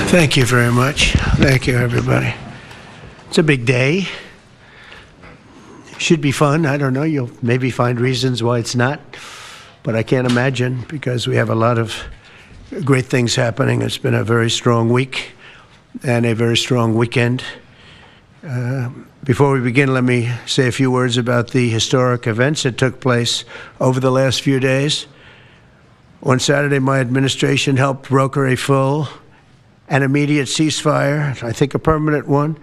Thank you very much. Thank you, everybody. It's a big day. Should be fun. I don't know. You'll maybe find reasons why it's not, but I can't imagine because we have a lot of great things happening. It's been a very strong week and a very strong weekend. Before we begin, let me say a few words about the historic events that took place over the last few days. On Saturday, my administration helped broker a full and immediate ceasefire, I think a permanent one,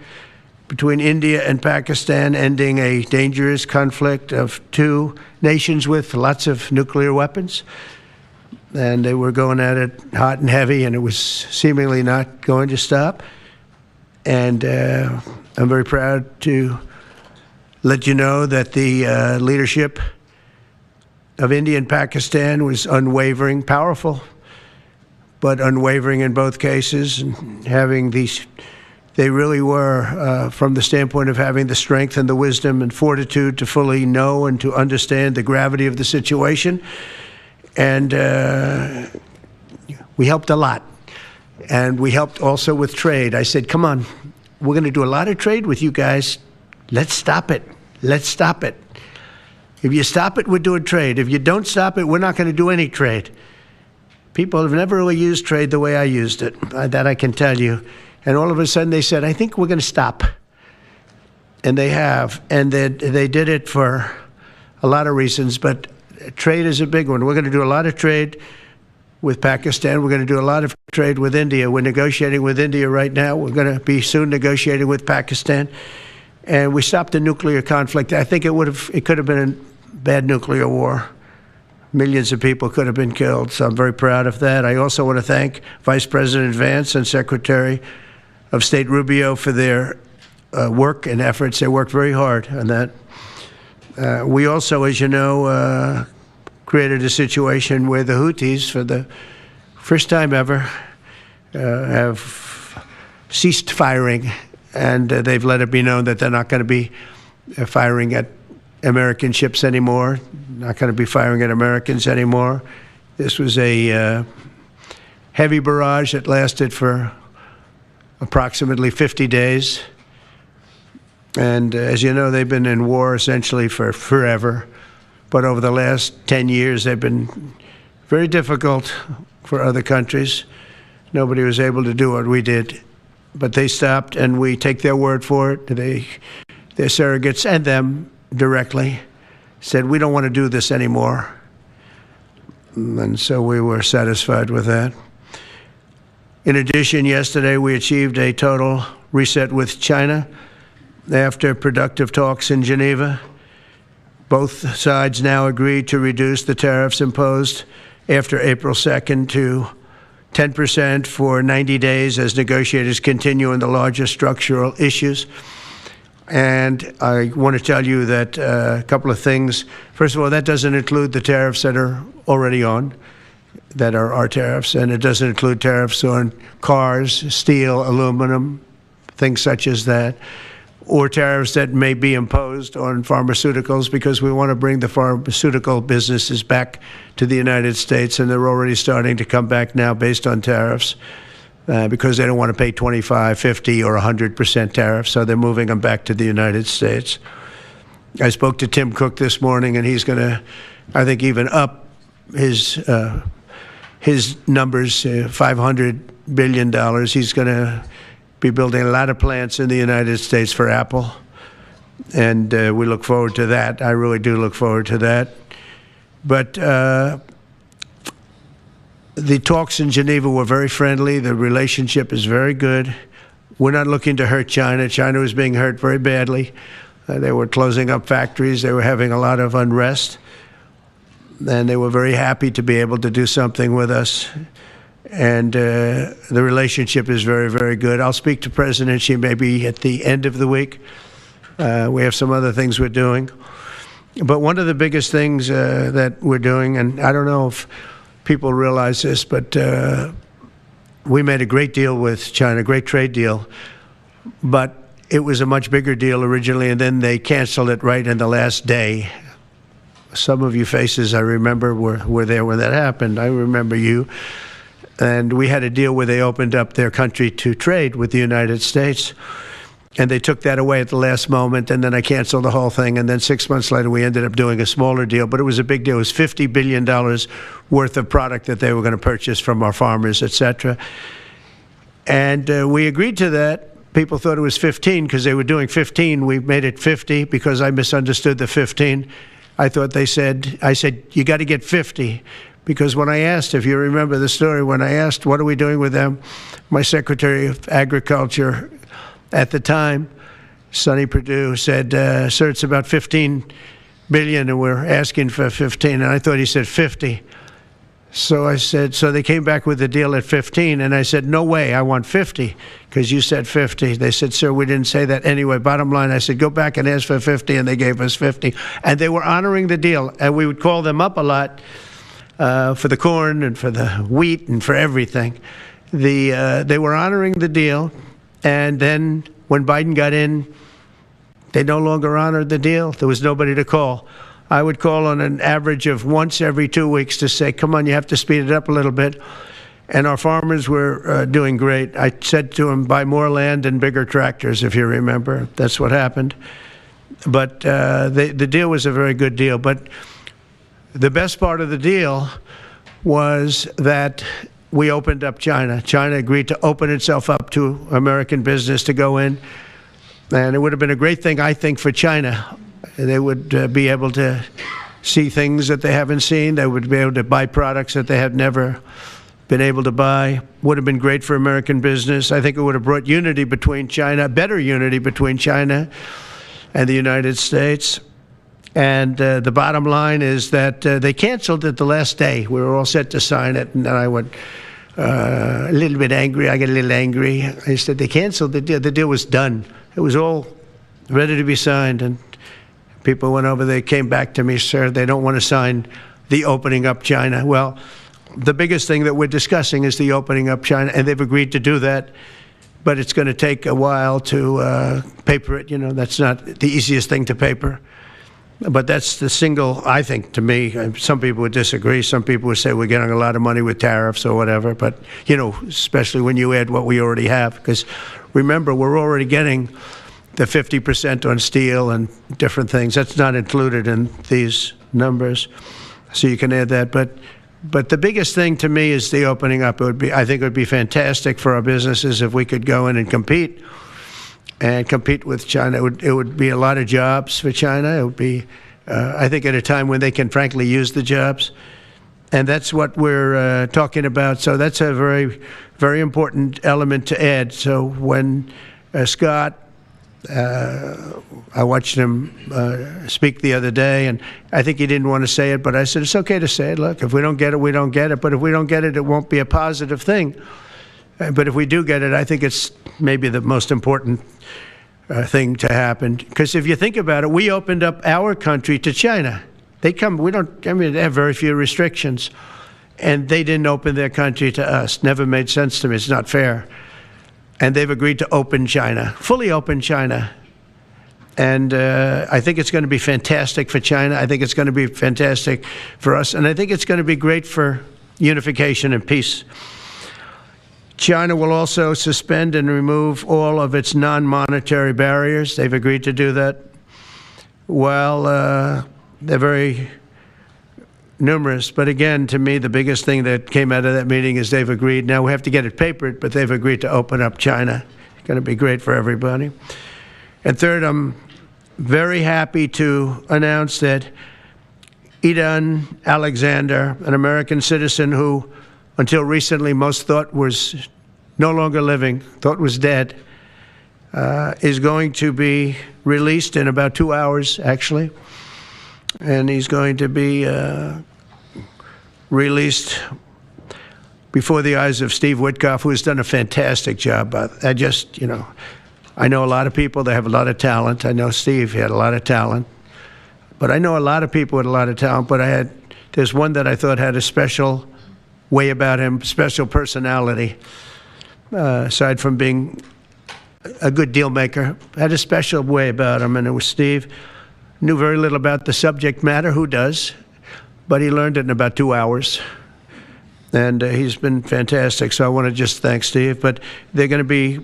between India and Pakistan, ending a dangerous conflict of two nations with lots of nuclear weapons. And they were going at it hot and heavy, and it was seemingly not going to stop. And I'm very proud to let you know that the leadership of India and Pakistan was unwavering, powerful, but unwavering in both cases, and having these, they really were, from the standpoint of having the strength and the wisdom and fortitude to fully know and to understand the gravity of the situation. And we helped a lot. And we helped also with trade. I said, come on, we're going to do a lot of trade with you guys. Let's stop it. Let's stop it. If you stop it, we're doing trade. If you don't stop it, we're not going to do any trade. People have never really used trade the way I used it. That I can tell you. And all of a sudden they said, I think we're going to stop. And they have. And they did it for a lot of reasons, but trade is a big one. We're going to do a lot of trade with Pakistan. We're going to do a lot of trade with India. We're negotiating with India right now. We're going to be soon negotiating with Pakistan. And we stopped the nuclear conflict. I think it could have been a bad nuclear war. Millions of people could have been killed, so I'm very proud of that. I also want to thank Vice President Vance and Secretary of State Rubio for their work and efforts. They worked very hard on that. We also, as you know, created a situation where the Houthis, for the first time ever, have ceased firing, and they've let it be known that they're not going to be firing at American ships anymore, not going to be firing at Americans anymore. This was a heavy barrage that lasted for approximately 50 days. And as you know, they've been in war essentially for forever. But over the last 10 years, they've been very difficult for other countries. Nobody was able to do what we did. But they stopped, and we take their word for it. Their surrogates and them directly said, we don't want to do this anymore. And so we were satisfied with that. In addition, yesterday we achieved a total reset with China after productive talks in Geneva. Both sides now agreed to reduce the tariffs imposed after April 2nd to 10% for 90 days as negotiators continue on the larger structural issues. And I want to tell you that a couple of things. First of all, that doesn't include the tariffs that are already on, that are our tariffs, and it doesn't include tariffs on cars, steel, aluminum, things such as that, or tariffs that may be imposed on pharmaceuticals, because we want to bring the pharmaceutical businesses back to the United States, and they're already starting to come back now based on tariffs. Because they don't want to pay 25, 50, or 100% tariffs, so they're moving them back to the United States. I spoke to Tim Cook this morning, and he's going to, I think, even up his numbers, $500 billion. He's going to be building a lot of plants in the United States for Apple, and we look forward to that. I really do look forward to that. But the talks in Geneva were very friendly. The relationship is very good. We're not looking to hurt China. China was being hurt very badly. They were closing up factories. They were having a lot of unrest. And they were very happy to be able to do something with us. And the relationship is very, very good. I'll speak to President Xi maybe at the end of the week. We have some other things we're doing. But one of the biggest things that we're doing, and I don't know if people realize this, but we made a great deal with China, great trade deal, but it was a much bigger deal originally, and then they canceled it right in the last day. Some of you faces I remember were there when that happened. I remember you. And we had a deal where they opened up their country to trade with the United States. And they took that away at the last moment, and then I canceled the whole thing. And then 6 months later, we ended up doing a smaller deal. But it was a big deal. It was $50 billion worth of product that they were going to purchase from our farmers, et cetera. And we agreed to that. People thought it was 15 because they were doing 15. We made it 50 because I misunderstood the 15. I said, you got to get 50. Because when I asked, if you remember the story, when I asked, what are we doing with them? My Secretary of Agriculture at the time, Sonny Perdue, said, sir, it's about 15 billion and we're asking for 15. And I thought he said 50. So I said, so they came back with a deal at 15. And I said, no way, I want 50 because you said 50. They said, sir, we didn't say that. Anyway, bottom line, I said, go back and ask for 50. And they gave us 50. And they were honoring the deal. And we would call them up a lot for the corn and for the wheat and for everything. They were honoring the deal. And then when Biden got in, they no longer honored the deal. There was nobody to call. I would call on an average of once every 2 weeks to say, come on, you have to speed it up a little bit. And our farmers were doing great. I said to them, buy more land and bigger tractors, if you remember. That's what happened. But the deal was a very good deal. But the best part of the deal was that we opened up China. China agreed to open itself up to American business to go in. And it would have been a great thing, I think, for China. They would be able to see things that they haven't seen. They would be able to buy products that they have never been able to buy. Would have been great for American business. I think it would have brought unity between China, better unity between China and the United States. And the bottom line is that they canceled it the last day. We were all set to sign it, and then I went a little bit angry. I got a little angry. I said, they canceled the deal. The deal was done. It was all ready to be signed. And people went over, they came back to me, sir, they don't want to sign the opening up China. Well, the biggest thing that we're discussing is the opening up China, and they've agreed to do that. But it's going to take a while to paper it. You know, that's not the easiest thing to paper. But that's the single, I think, to me, some people would disagree. Some people would say we're getting a lot of money with tariffs or whatever. But, you know, especially when you add what we already have. Because remember, we're already getting the 50% on steel and different things. That's not included in these numbers. So you can add that. But the biggest thing to me is the opening up. I think it would be fantastic for our businesses if we could go in and compete with China. It would be a lot of jobs for China. It would be, I think, at a time when they can frankly use the jobs. And that's what we're talking about. So that's a very, very important element to add. So when Scott, I watched him speak the other day, and I think he didn't want to say it, but I said, it's okay to say it. Look, if we don't get it, we don't get it. But if we don't get it, it won't be a positive thing. But if we do get it, I think it's maybe the most important thing to happen. Because if you think about it, we opened up our country to China. They have very few restrictions. And they didn't open their country to us. Never made sense to me. It's not fair. And they've agreed to open China, fully open China. And I think it's going to be fantastic for China. I think it's going to be fantastic for us. And I think it's going to be great for unification and peace. China will also suspend and remove all of its non-monetary barriers. They've agreed to do that. Well, they're very numerous. But again, to me, the biggest thing that came out of that meeting is they've agreed. Now we have to get it papered, but they've agreed to open up China. It's going to be great for everybody. And third, I'm very happy to announce that Idan Alexander, an American citizen who until recently most thought was no longer living, thought was dead, is going to be released in about 2 hours, actually. And he's going to be released before the eyes of Steve Witkoff, who has done a fantastic job. I know a lot of people, they have a lot of talent. I know Steve had a lot of talent. But I know a lot of people with a lot of talent, but there's one that I thought had a special way about him, special personality, aside from being a good deal maker, had a special way about him, and it was Steve. Knew very little about the subject matter, who does, but he learned it in about 2 hours. and he's been fantastic. So I want to just thank Steve. But they're going to be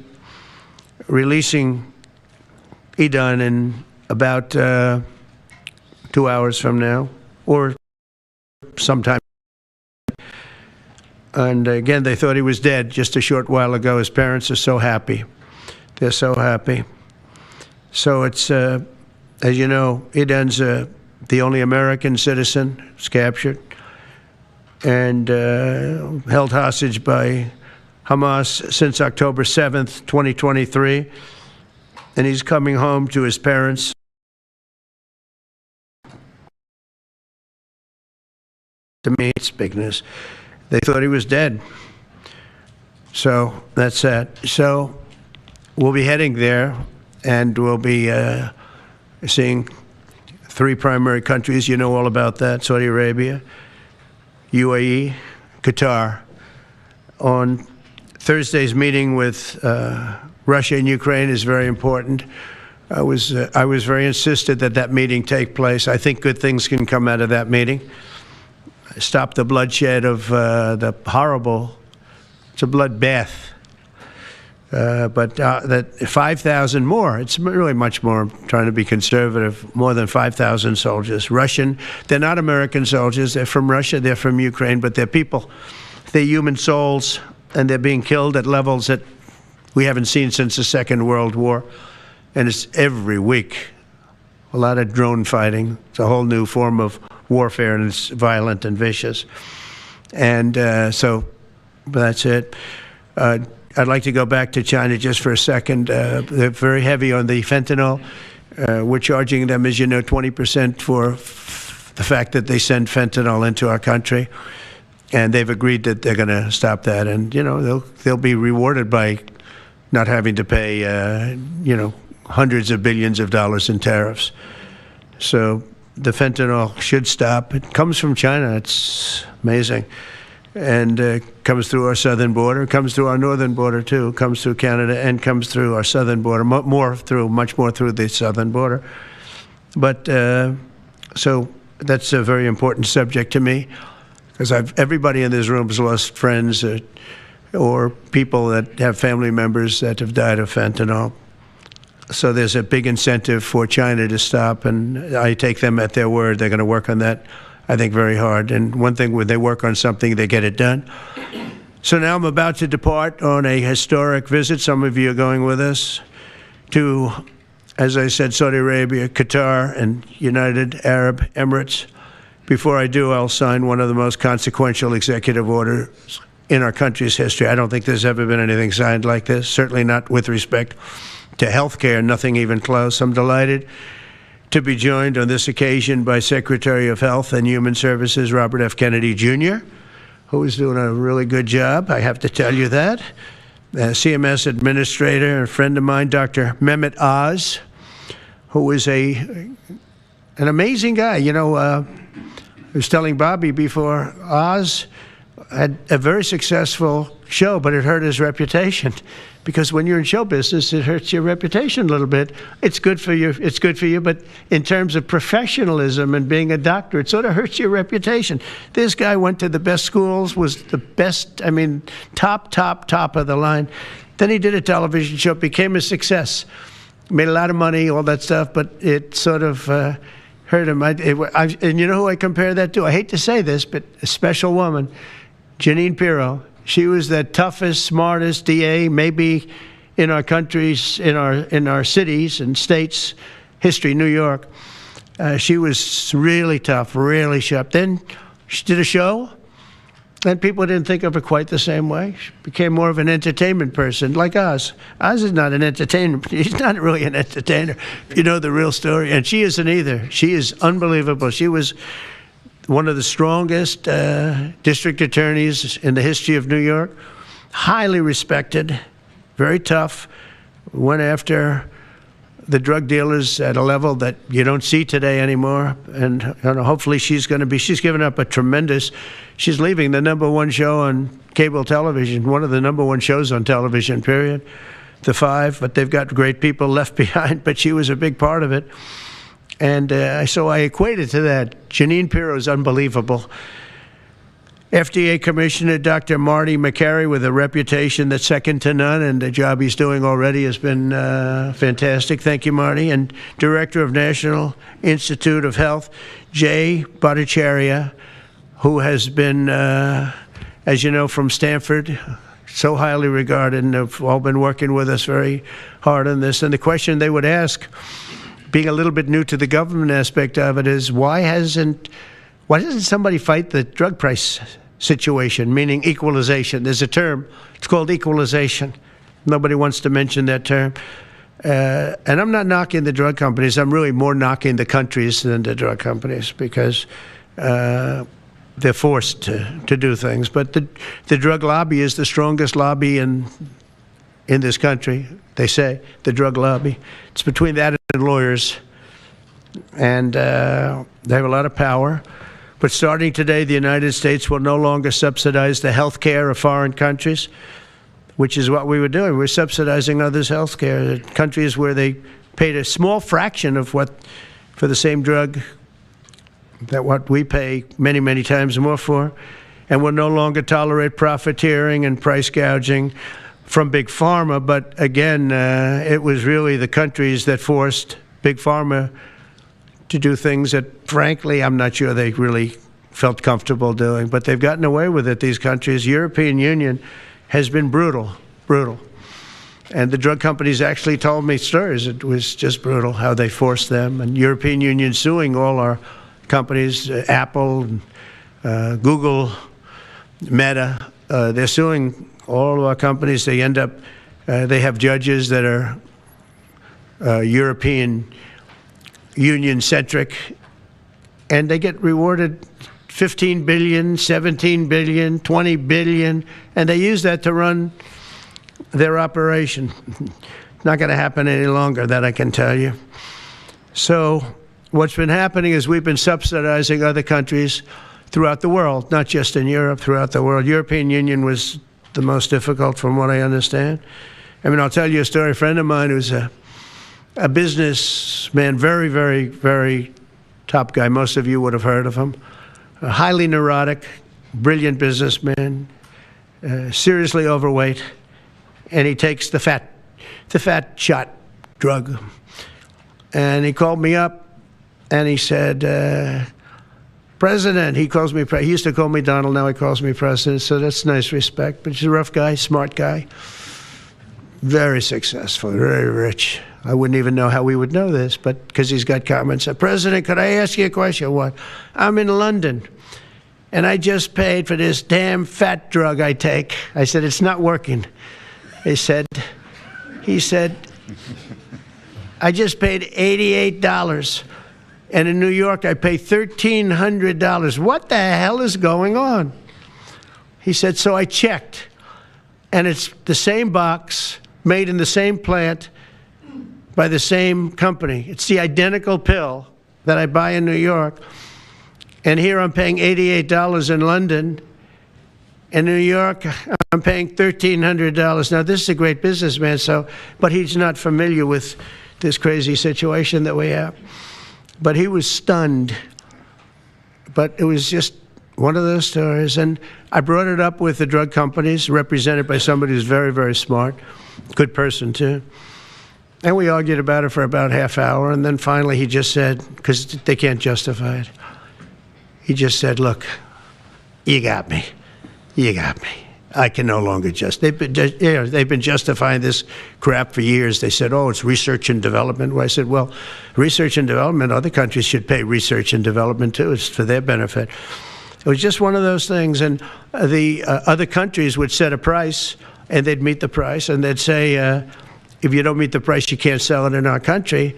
releasing Idan in about 2 hours from now, or sometime. And again, they thought he was dead just a short while ago. His parents are so happy. They're so happy. So it's, as you know, Idan's the only American citizen who's captured and held hostage by Hamas since October 7th, 2023. And he's coming home to his parents. To me, it's big news. They thought he was dead. So that's that. So we'll be heading there, and we'll be seeing 3 primary countries. You know all about that: Saudi Arabia, UAE, Qatar. On Thursday's meeting with Russia and Ukraine is very important. I was very insistent that that meeting take place. I think good things can come out of that meeting. Stop the bloodshed of the horrible, it's a bloodbath. But that 5,000 more, it's really much more, I'm trying to be conservative, more than 5,000 soldiers. Russian, they're not American soldiers, they're from Russia, they're from Ukraine, but they're people. They're human souls, and they're being killed at levels that we haven't seen since the Second World War. And it's every week. A lot of drone fighting. It's a whole new form of warfare, and it's violent and vicious. And so that's it. I'd like to go back to China just for a second. They're very heavy on the fentanyl. We're charging them, as you know, 20% for the fact that they send fentanyl into our country. And they've agreed that they're going to stop that. And, you know, they'll be rewarded by not having to pay, you know, hundreds of billions of dollars in tariffs. So the fentanyl should stop. It comes from China. It's amazing. And comes through our southern border, comes through our northern border too, comes through Canada, and comes through our southern border, much more through the southern border. But so that's a very important subject to me, because everybody in this room has lost friends or people that have family members that have died of fentanyl. So there's a big incentive for China to stop, and I take them at their word. They're going to work on that, I think, very hard. And one thing, when they work on something, they get it done. So now I'm about to depart on a historic visit. Some of you are going with us to, as I said, Saudi Arabia, Qatar, and United Arab Emirates. Before I do, I'll sign one of the most consequential executive orders in our country's history. I don't think there's ever been anything signed like this, certainly not with respect to health care, nothing even close. I'm delighted to be joined on this occasion by Secretary of Health and Human Services, Robert F. Kennedy, Jr., who is doing a really good job, I have to tell you that. CMS Administrator, a friend of mine, Dr. Mehmet Oz, who is an amazing guy. You know, I was telling Bobby before, Oz had a very successful show, but it hurt his reputation. Because when you're in show business, it hurts your reputation a little bit. It's good for you, but in terms of professionalism and being a doctor, it sort of hurts your reputation. This guy went to the best schools, was the best, I mean, top of the line. Then he did a television show, became a success, made a lot of money, all that stuff, but it sort of hurt him. And you know who I compare that to? I hate to say this, but a special woman, Jeanine Pirro. She was the toughest, smartest DA, maybe in our countries, in our cities and states history, New York. She was really tough, really sharp. Then she did a show, and people didn't think of her quite the same way. She became more of an entertainment person, like Oz. Oz is not an entertainer. He's not really an entertainer, if you know the real story. And she isn't either. She is unbelievable. She was one of the strongest district attorneys in the history of New York, highly respected, very tough, went after the drug dealers at a level that you don't see today anymore. And hopefully she's given up a tremendous, she's leaving the #1 show on cable television, one of the #1 shows on television, period, The Five, but they've got great people left behind, but she was a big part of it. And so I equated to that. Jeanine Pirro is unbelievable. FDA Commissioner Dr. Marty McCary, with a reputation that's second to none, and the job he's doing already has been fantastic. Thank you, Marty. And Director of National Institute of Health, Jay Bhattacharya, who has been, as you know, from Stanford, so highly regarded, and have all been working with us very hard on this. And the question they would ask, being a little bit new to the government aspect of it, is why doesn't somebody fight the drug price situation, meaning equalization? There's a term, it's called equalization. Nobody wants to mention that term. And I'm not knocking the drug companies. I'm really more knocking the countries than the drug companies, because they're forced to do things. But the drug lobby is the strongest lobby in this country, they say, the drug lobby. It's between that and lawyers. And they have a lot of power. But starting today, the United States will no longer subsidize the health care of foreign countries, which is what we were doing. We're subsidizing others' health care. Countries where they paid a small fraction of what, for the same drug, that what we pay many, many times more for. And we'll no longer tolerate profiteering and price gouging from Big Pharma. But again, it was really the countries that forced Big Pharma to do things that, frankly, I'm not sure they really felt comfortable doing. But they've gotten away with it, these countries. European Union has been brutal. And the drug companies actually told me stories. It was just brutal how they forced them. And European Union suing all our companies, Apple, Google, Meta. They're suing all of our companies. They end up, they have judges that are European Union-centric, and they get rewarded $15 billion, $17 billion, $20 billion, and they use that to run their operation. Not going to happen any longer, that I can tell you. So what's been happening is we've been subsidizing other countries throughout the world, not just in Europe, throughout the world. European Union was the most difficult, from what I understand. I mean, I'll tell you a story. A friend of mine who's a businessman, very, very, very top guy. Most of you would have heard of him. A highly neurotic, brilliant businessman, seriously overweight, and he takes the fat shot drug. And he called me up, and he said, President, he calls me, he used to call me Donald, now he calls me President, so that's nice respect. But he's a rough guy, smart guy, very successful, very rich. I wouldn't even know how we would know this, but because he's got comments. President, could I ask you a question? What? I'm in London, and I just paid for this damn fat drug I take. I said, it's not working. He said, I just paid $88, and in New York I pay $1,300. What the hell is going on? He said, so I checked, and it's the same box, made in the same plant, by the same company. It's the identical pill that I buy in New York. And here I'm paying $88 in London. In New York, I'm paying $1,300. Now, this is a great businessman, but he's not familiar with this crazy situation that we have. But he was stunned. But it was just one of those stories. And I brought it up with the drug companies, represented by somebody who's very, very smart, good person too. And we argued about it for about half hour, and then finally he just said, because they can't justify it, he just said, look, you got me. I can no longer they've been justifying this crap for years. They said, oh, it's research and development. Well, I said, well, research and development, other countries should pay research and development too. It's for their benefit. It was just one of those things. And the other countries would set a price, and they'd meet the price, and they'd say, if you don't meet the price, you can't sell it in our country.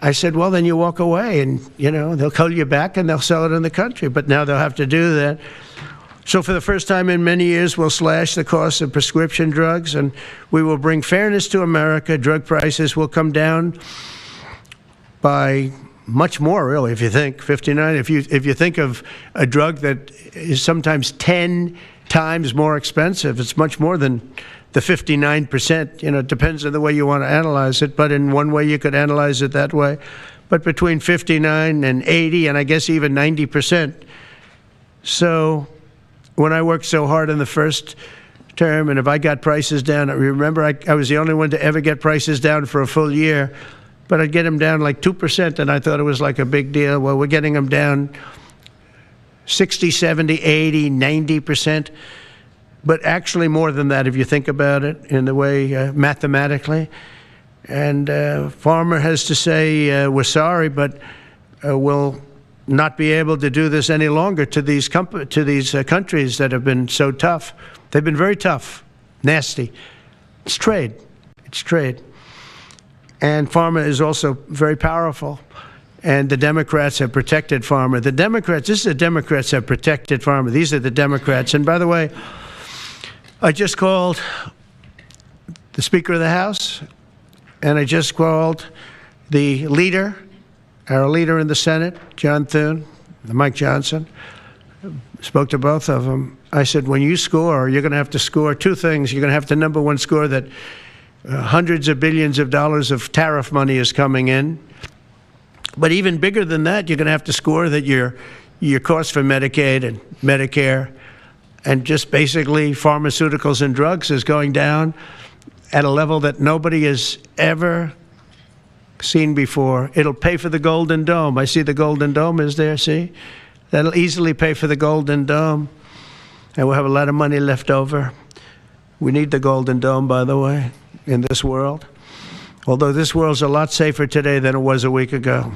I said, well, then you walk away, and, they'll call you back and they'll sell it in the country. But now they'll have to do that. So for the first time in many years, we'll slash the cost of prescription drugs, and we will bring fairness to America. Drug prices will come down by much more, really, if you think 59. If you think of a drug that is sometimes 10 times more expensive, it's much more than the 59%. It depends on the way you want to analyze it, but in one way you could analyze it that way. But between 59 and 80, and I guess even 90%. So when I worked so hard in the first term, and if I got prices down, I remember I was the only one to ever get prices down for a full year, but I'd get them down like 2%, and I thought it was like a big deal. Well, we're getting them down 60, 70, 80, 90%, but actually more than that if you think about it in the way mathematically. And farmer has to say, we're sorry, but we'll not be able to do this any longer to these countries that have been so tough. They've been very tough, nasty. It's trade. It's trade. And pharma is also very powerful. And the Democrats have protected pharma. The Democrats, this is the Democrats have protected pharma. These are the Democrats. And by the way, I just called the Speaker of the House, and I just called the leader, our leader in the Senate, John Thune, Mike Johnson. Spoke to both of them. I said, when you score, you're going to have to score two things. You're going to have to, number one, score that hundreds of billions of dollars of tariff money is coming in. But even bigger than that, you're going to have to score that your cost for Medicaid and Medicare and just basically pharmaceuticals and drugs is going down at a level that nobody has ever seen before. It'll pay for the Golden Dome. I see the Golden Dome is there, see? That'll easily pay for the Golden Dome. And we'll have a lot of money left over. We need the Golden Dome, by the way, in this world. Although this world's a lot safer today than it was a week ago,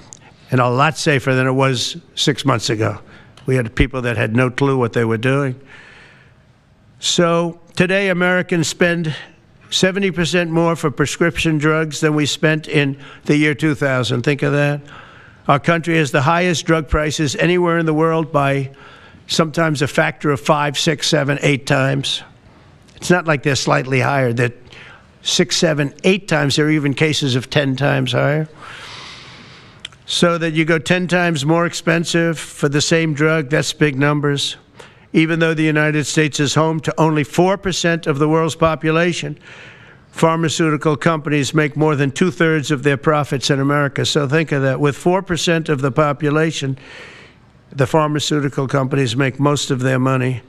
and a lot safer than it was 6 months ago. We had people that had no clue what they were doing. So today Americans spend 70% more for prescription drugs than we spent in the year 2000. Think of that. Our country has the highest drug prices anywhere in the world by sometimes a factor of 5, 6, 7, 8 times. It's not like they're slightly higher. They're 6, 7, 8 times. There are even cases of 10 times higher. So that you go 10 times more expensive for the same drug, that's big numbers. Even though the United States is home to only 4% of the world's population, pharmaceutical companies make more than 2/3 of their profits in America. So think of that. With 4% of the population, the pharmaceutical companies make most of their money,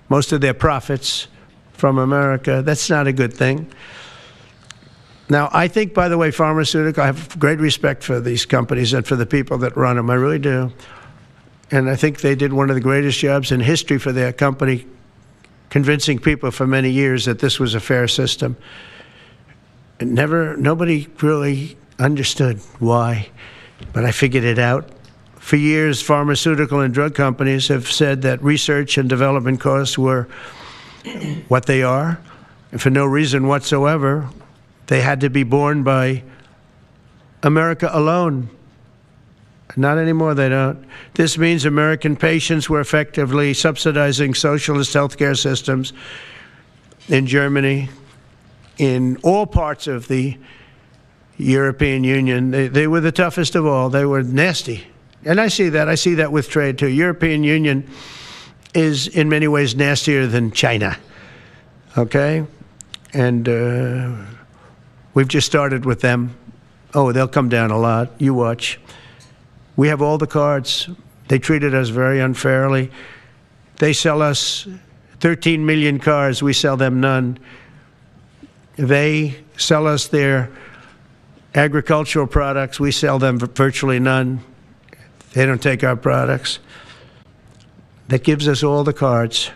most of their profits from America. That's not a good thing. Now, I think, by the way, I have great respect for these companies and for the people that run them. I really do. And I think they did one of the greatest jobs in history for their company, convincing people for many years that this was a fair system. And nobody really understood why, but I figured it out. For years, pharmaceutical and drug companies have said that research and development costs were what they are, and for no reason whatsoever. They had to be borne by America alone. Not anymore, they don't. This means American patients were effectively subsidizing socialist healthcare systems in Germany, in all parts of the European Union. They were the toughest of all. They were nasty. And I see that. I see that with trade, too. European Union is in many ways nastier than China. Okay? And we've just started with them. Oh, they'll come down a lot. You watch. We have all the cards. They treated us very unfairly. They sell us 13 million cars. We sell them none. They sell us their agricultural products. We sell them virtually none. They don't take our products. That gives us all the cards,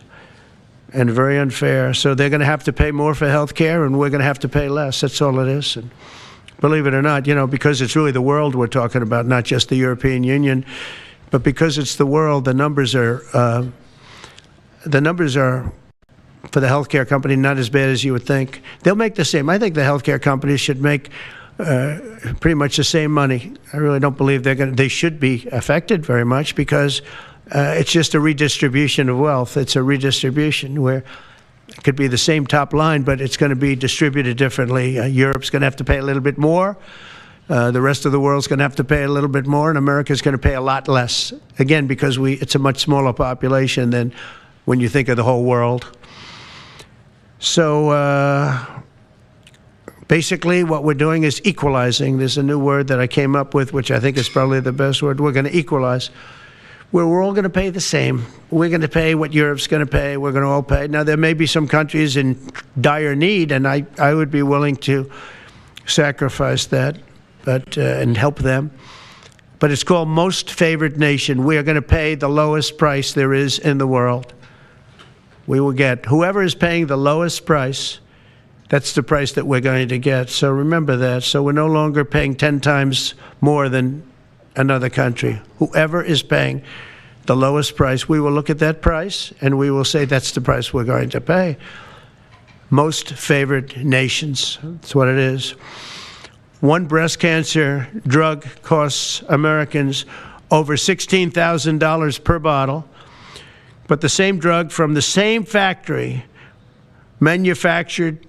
and very unfair. So they're going to have to pay more for health care, and we're going to have to pay less. That's all it is. And believe it or not, because it's really the world we're talking about, not just the European Union, but because it's the world, the numbers are for the healthcare company not as bad as you would think. They'll make the same. I think the healthcare companies should make pretty much the same money. I really don't believe they should be affected very much, because it's just a redistribution of wealth. It's a redistribution where it could be the same top line, but it's going to be distributed differently. Europe's going to have to pay a little bit more. The rest of the world's going to have to pay a little bit more, and America's going to pay a lot less. Again, because it's a much smaller population than when you think of the whole world. So basically what we're doing is equalizing. There's a new word that I came up with, which I think is probably the best word. We're going to equalize. where we're all going to pay the same. We're going to pay what Europe's going to pay. We're going to all pay. Now, there may be some countries in dire need, and I would be willing to sacrifice that, but and help them. But it's called Most Favored Nation. We are going to pay the lowest price there is in the world. We will get whoever is paying the lowest price. That's the price that we're going to get. So remember that. So we're no longer paying 10 times more than another country. Whoever is paying the lowest price, we will look at that price and we will say that's the price we're going to pay. Most favored nations. That's what it is. One breast cancer drug costs Americans over $16,000 per bottle. But the same drug from the same factory, manufactured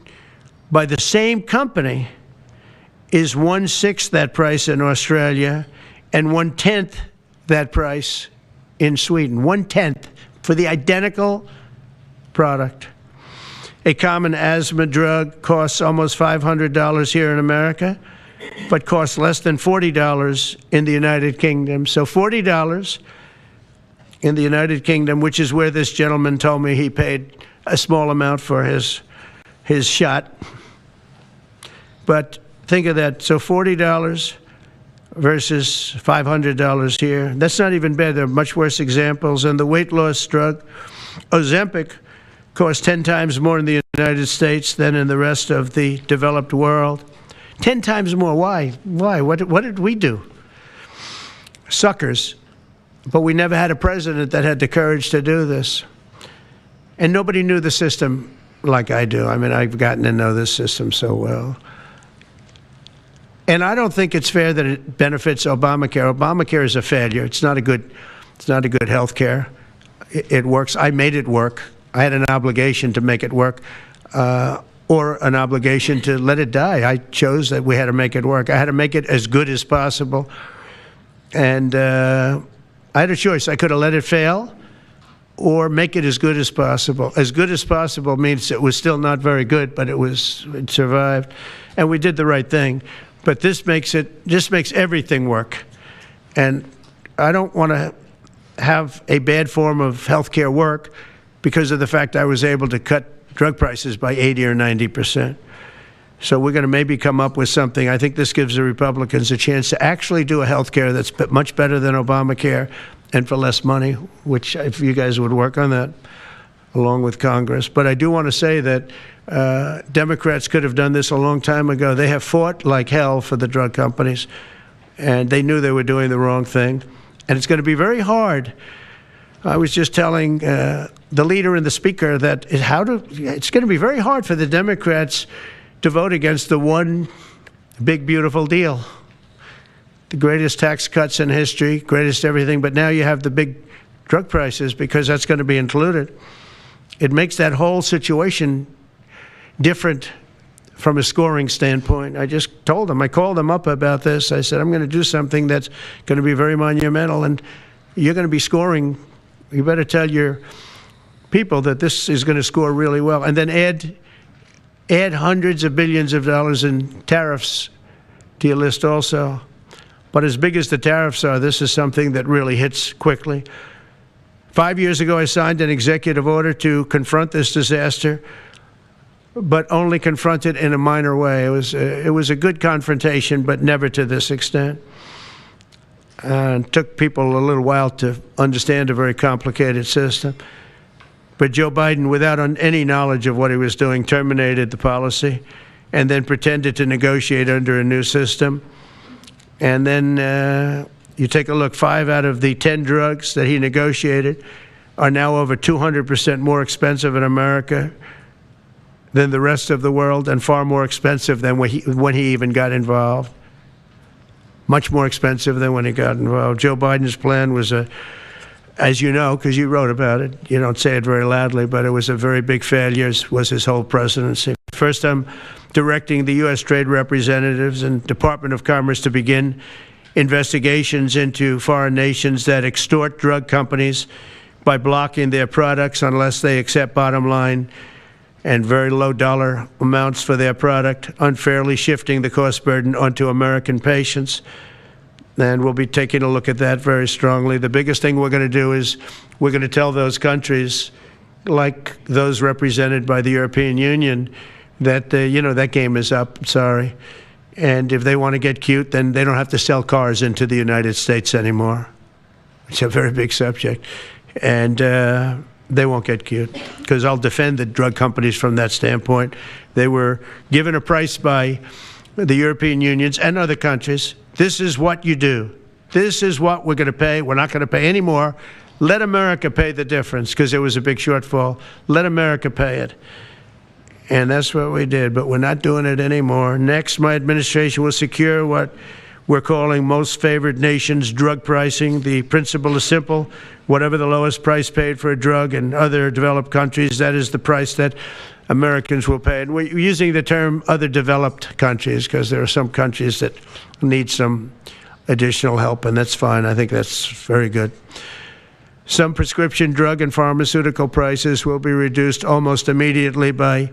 by the same company, is 1/6 that price in Australia and 1/10 that price in Sweden. 1/10 for the identical product. A common asthma drug costs almost $500 here in America, but costs less than $40 in the United Kingdom. So $40 in the United Kingdom, which is where this gentleman told me he paid a small amount for his shot. But think of that. So $40 versus $500 here. That's not even bad. There are much worse examples. And the weight loss drug, Ozempic, costs 10 times more in the United States than in the rest of the developed world. 10 times more. Why? Why? What did we do? Suckers. But we never had a president that had the courage to do this. And nobody knew the system like I do. I mean, I've gotten to know this system so well. And I don't think it's fair that it benefits Obamacare. Obamacare is a failure. It's not a good health care. It works. I made it work. I had an obligation to make it work, or an obligation to let it die. I chose that we had to make it work. I had to make it as good as possible. And I had a choice. I could have let it fail or make it as good as possible. As good as possible means it was still not very good, but it survived. And we did the right thing. But this makes everything work. And I don't want to have a bad form of health care work because of the fact I was able to cut drug prices by 80 or 90%. So we're going to maybe come up with something. I think this gives the Republicans a chance to actually do a health care that's much better than Obamacare and for less money, which if you guys would work on that along with Congress. But I do want to say that Democrats could have done this a long time ago. They have fought like hell for the drug companies, and they knew they were doing the wrong thing. And it's going to be very hard. I was just telling the leader and the speaker that it's going to be very hard for the Democrats to vote against the one big, beautiful deal. The greatest tax cuts in history, greatest everything, but now you have the big drug prices because that's going to be included. It makes that whole situation different from a scoring standpoint. I just told them, I called them up about this. I said, I'm going to do something that's going to be very monumental, and you're going to be scoring. You better tell your people that this is going to score really well. And then add hundreds of billions of dollars in tariffs to your list also. But as big as the tariffs are, this is something that really hits quickly. 5 years ago, I signed an executive order to confront this disaster, but only confront it in a minor way. It was a good confrontation, but never to this extent. And it took people a little while to understand a very complicated system. But Joe Biden, without any knowledge of what he was doing, terminated the policy and then pretended to negotiate under a new system. And then you take a look, 5 out of the 10 drugs that he negotiated are now over 200% more expensive in America than the rest of the world, and far more expensive than when he even got involved. Much more expensive than when he got involved. Joe Biden's plan was as you know, because you wrote about it, you don't say it very loudly, but it was a very big failure, was his whole presidency. First, I'm directing the U.S. trade representatives and Department of Commerce to begin investigations into foreign nations that extort drug companies by blocking their products unless they accept bottom line and very low dollar amounts for their product, unfairly shifting the cost burden onto American patients. and we'll be taking a look at that very strongly. The biggest thing we're going to do is we're going to tell those countries, like those represented by the European Union, that, that game is up, sorry. And if they want to get cute, then they don't have to sell cars into the United States anymore. It's a very big subject. And they won't get cute, because I'll defend the drug companies from that standpoint. They were given a price by the European Unions and other countries. This is what you do. This is what we're going to pay. We're not going to pay any more. Let America pay the difference, because there was a big shortfall. Let America pay it. And that's what we did, but we're not doing it anymore. Next, my administration will secure what we're calling most favored nations drug pricing. The principle is simple. Whatever the lowest price paid for a drug in other developed countries, that is the price that Americans will pay. And we're using the term other developed countries because there are some countries that need some additional help, and that's fine. I think that's very good. Some prescription drug and pharmaceutical prices will be reduced almost immediately by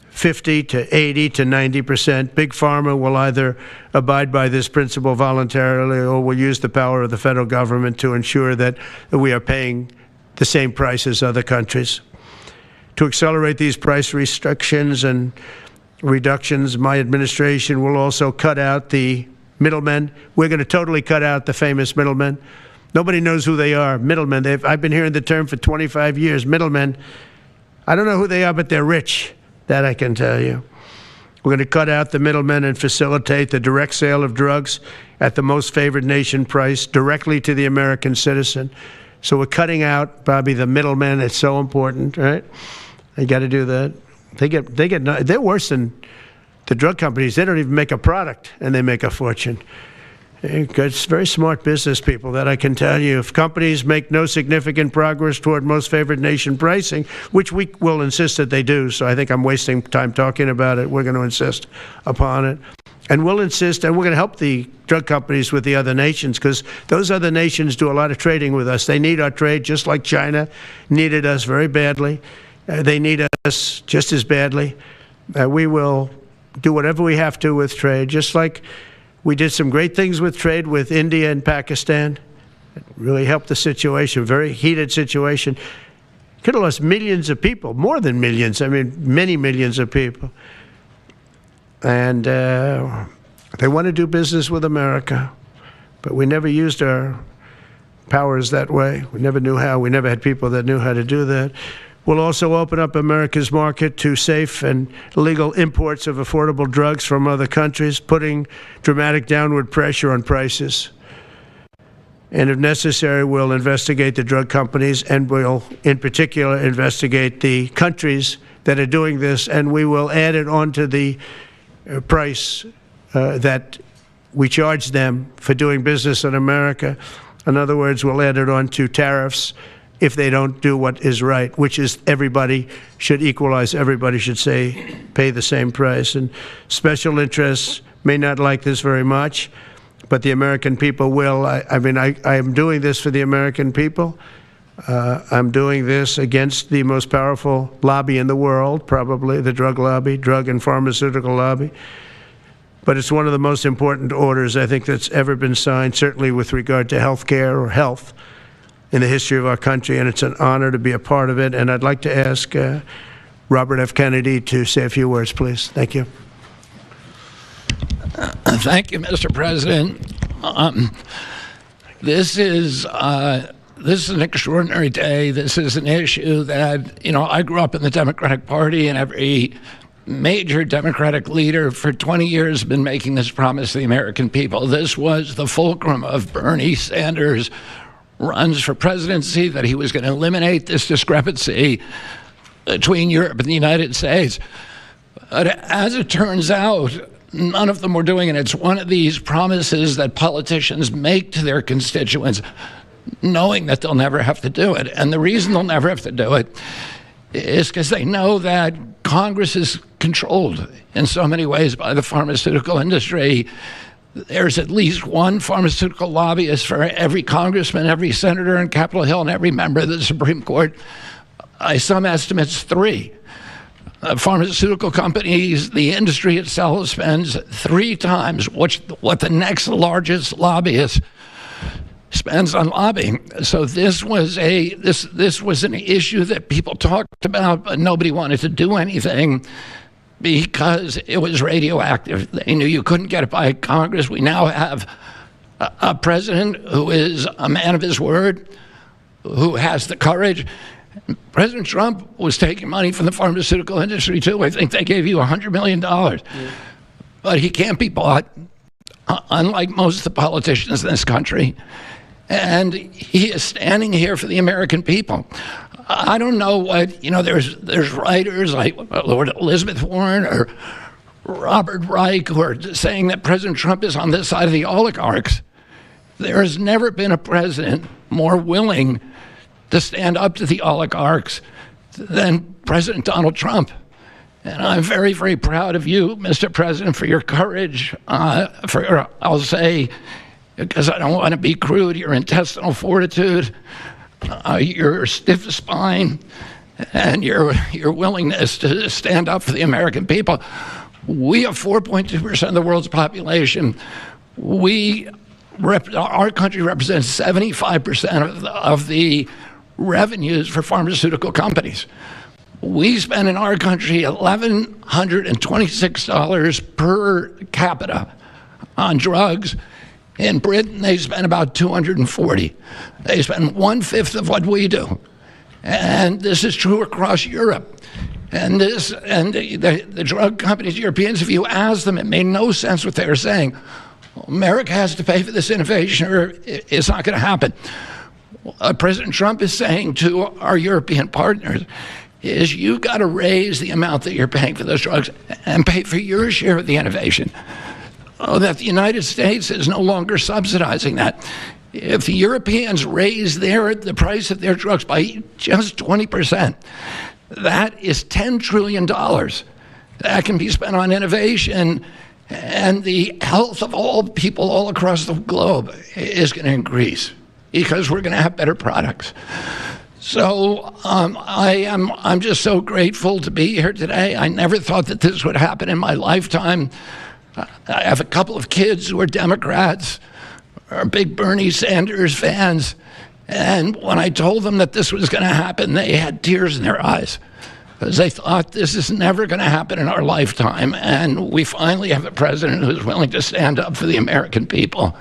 50 to 80 to 90%. Big Pharma will either abide by this principle voluntarily or will use the power of the federal government to ensure that we are paying the same price as other countries. To accelerate these price restrictions and reductions, my administration will also cut out the middlemen. We're going to totally cut out the famous middlemen. Nobody knows who they are, middlemen. I've been hearing the term for 25 years, middlemen. I don't know who they are, but they're rich. That I can tell you. We're going to cut out the middlemen and facilitate the direct sale of drugs at the most favored nation price directly to the American citizen. So we're cutting out, Bobby, the middlemen. It's so important, right? They got to do that. They're worse than the drug companies. They don't even make a product, and they make a fortune. It's very smart business people, that I can tell you. If companies make no significant progress toward most favored nation pricing, which we will insist that they do, so I think I'm wasting time talking about it. We're going to insist upon it. And we'll insist, and we're going to help the drug companies with the other nations, because those other nations do a lot of trading with us. They need our trade, just like China needed us very badly. They need us just as badly. We will do whatever we have to with trade, just like we did some great things with trade with India and Pakistan. It really helped the situation, very heated situation. Could have lost millions of people, more than millions. I mean, many millions of people. And they want to do business with America, but we never used our powers that way. We never knew how. We never had people that knew how to do that. We'll also open up America's market to safe and legal imports of affordable drugs from other countries, putting dramatic downward pressure on prices. And if necessary, we'll investigate the drug companies, and we'll, in particular, investigate the countries that are doing this, and we will add it onto the price that we charge them for doing business in America. In other words, we'll add it onto tariffs if they don't do what is right, which is everybody should equalize. Everybody should pay the same price. And special interests may not like this very much, but the American people will. I am doing this for the American people. I'm doing this against the most powerful lobby in the world, probably the drug lobby, drug and pharmaceutical lobby. But it's one of the most important orders, I think, that's ever been signed, certainly with regard to health care or health in the history of our country, and it's an honor to be a part of it. And I'd like to ask Robert F. Kennedy to say a few words, please. Thank you. Thank you, Mr. President. This is an extraordinary day. This is an issue that, I grew up in the Democratic Party, and every major Democratic leader for 20 years has been making this promise to the American people. This was the fulcrum of Bernie Sanders' runs for presidency, that he was going to eliminate this discrepancy between Europe and the United States. But as it turns out, none of them were doing it. It's one of these promises that politicians make to their constituents, knowing that they'll never have to do it. And the reason they'll never have to do it is because they know that Congress is controlled in so many ways by the pharmaceutical industry. There's at least one pharmaceutical lobbyist for every congressman, every senator in Capitol Hill, and every member of the Supreme Court. By some estimates, 3. Pharmaceutical companies, the industry itself spends 3 times what the next largest lobbyist spends on lobbying. So this was an issue that people talked about, but nobody wanted to do anything because it was radioactive. They knew you couldn't get it by Congress. We now have a president who is a man of his word, who has the courage. President Trump was taking money from the pharmaceutical industry too. I think they gave you $100 million. But he can't be bought, unlike most of the politicians in this country. And he is standing here for the American people. I don't know what, there's writers like Lord Elizabeth Warren or Robert Reich who are saying that President Trump is on this side of the oligarchs. There has never been a president more willing to stand up to the oligarchs than President Donald Trump. And I'm very, very proud of you, Mr. President, for your courage, I'll say, because I don't want to be crude, your intestinal fortitude, your stiff spine, and your willingness to stand up for the American people. We have 4.2% of the world's population. Our country represents 75% of the revenues for pharmaceutical companies. We spend in our country $1,126 per capita on drugs. In Britain, they spend about $240. They spend 1/5 of what we do. And this is true across Europe. And the drug companies, Europeans, if you ask them, it made no sense what they were saying. America has to pay for this innovation or it's not going to happen. President Trump is saying to our European partners is you've got to raise the amount that you're paying for those drugs and pay for your share of the innovation. That the United States is no longer subsidizing that. If the Europeans raise the price of their drugs by just 20%, that is $10 trillion that can be spent on innovation, and the health of all people all across the globe is going to increase because we're going to have better products. So I'm just so grateful to be here today. I never thought that this would happen in my lifetime. I have a couple of kids who are Democrats, are big Bernie Sanders fans, and when I told them that this was going to happen, they had tears in their eyes because they thought this is never going to happen in our lifetime, and we finally have a president who's willing to stand up for the American people.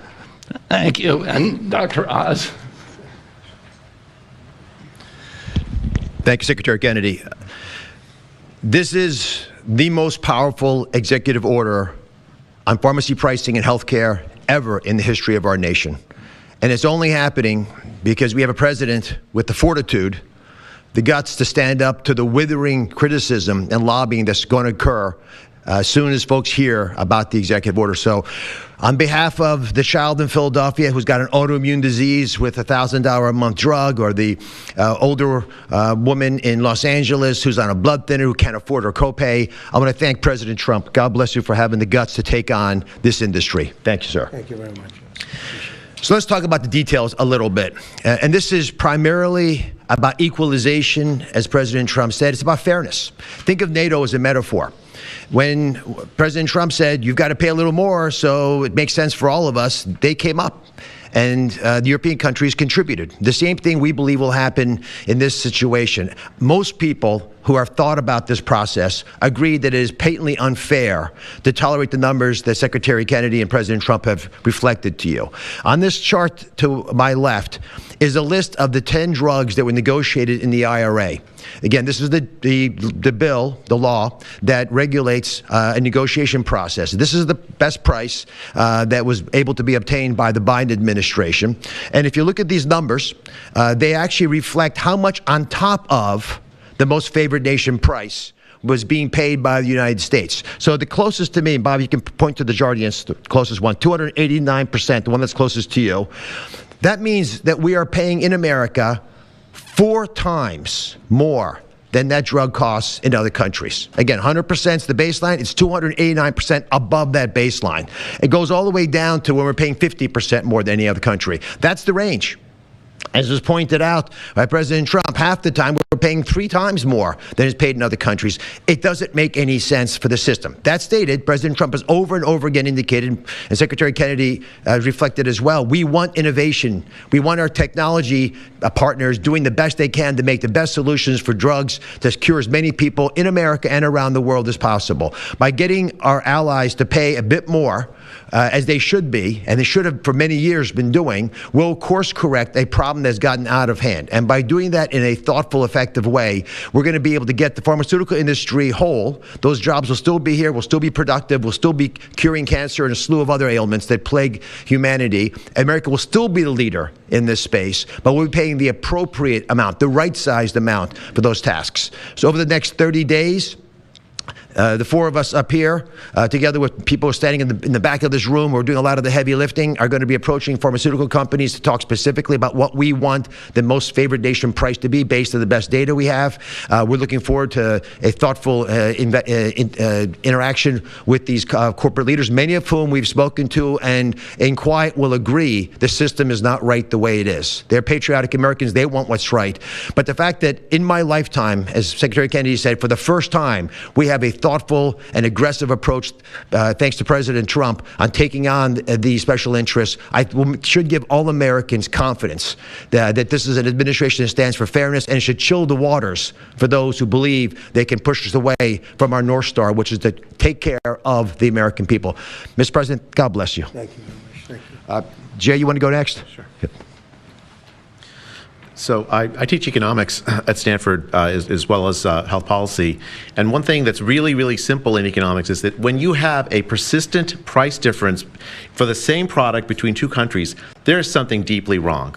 Thank you, and Dr. Oz. Thank you, Secretary Kennedy. This is the most powerful executive order on pharmacy pricing and healthcare ever in the history of our nation. And it's only happening because we have a president with the fortitude, the guts to stand up to the withering criticism and lobbying that's going to occur as soon as folks hear about the executive order. So on behalf of the child in Philadelphia who's got an autoimmune disease with a $1,000 a month drug, or the older woman in Los Angeles who's on a blood thinner who can't afford her copay, I want to thank President Trump. God bless you for having the guts to take on this industry. Thank you, sir. Thank you very much. So let's talk about the details a little bit. And this is primarily about equalization, as President Trump said. It's about fairness. Think of NATO as a metaphor. When President Trump said, you've got to pay a little more so it makes sense for all of us, they came up. And the European countries contributed. The same thing we believe will happen in this situation. Most people who have thought about this process agree that it is patently unfair to tolerate the numbers that Secretary Kennedy and President Trump have reflected to you. On this chart to my left is a list of the 10 drugs that were negotiated in the IRA. Again, this is the bill, the law, that regulates a negotiation process. This is the best price that was able to be obtained by the Biden administration. And if you look at these numbers, they actually reflect how much on top of the most favored nation price was being paid by the United States. So the closest to me, Bob, you can point to the Jardiance, the closest one, 289%, the one that's closest to you. That means that we are paying in America 4 times more than that drug costs in other countries. Again, 100% is the baseline. It's 289% above that baseline. It goes all the way down to when we're paying 50% more than any other country. That's the range. As was pointed out by President Trump, half the time we're paying 3 times more than is paid in other countries. It doesn't make any sense for the system. That stated, President Trump has over and over again indicated, and Secretary Kennedy reflected as well, we want innovation. We want our technology partners doing the best they can to make the best solutions for drugs to cure as many people in America and around the world as possible. By getting our allies to pay a bit more, as they should be, and they should have for many years been doing, will course correct a problem that's gotten out of hand. And by doing that in a thoughtful, effective way, we're going to be able to get the pharmaceutical industry whole. Those jobs will still be here, will still be productive, will still be curing cancer and a slew of other ailments that plague humanity. America will still be the leader in this space, but we'll be paying the appropriate amount, the right-sized amount for those tasks. So over the next 30 days, the 4 of us up here, together with people standing in the back of this room who are doing a lot of the heavy lifting, are going to be approaching pharmaceutical companies to talk specifically about what we want the most favored nation price to be based on the best data we have. We're looking forward to a thoughtful interaction with these corporate leaders, many of whom we've spoken to and in quiet will agree the system is not right the way it is. They're patriotic Americans. They want what's right. But the fact that in my lifetime, as Secretary Kennedy said, for the first time, we have a thoughtful and aggressive approach, thanks to President Trump, on taking on the special interests, should give all Americans confidence that this is an administration that stands for fairness, and it should chill the waters for those who believe they can push us away from our North Star, which is to take care of the American people. Mr. President, God bless you. Thank you very much. Thank you. Jay, you want to go next? Sure. Yep. So I teach economics at Stanford as well as health policy. And one thing that's really, really simple in economics is that when you have a persistent price difference for the same product between 2 countries, there is something deeply wrong.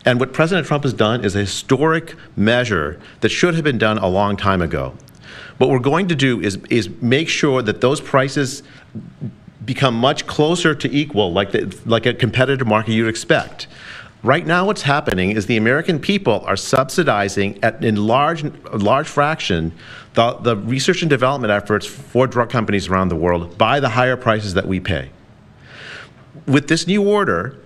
And what President Trump has done is a historic measure that should have been done a long time ago. What we're going to do is make sure that those prices become much closer to equal, like a competitive market you'd expect. Right now what's happening is the American people are subsidizing in large fraction the research and development efforts for drug companies around the world by the higher prices that we pay. With this new order,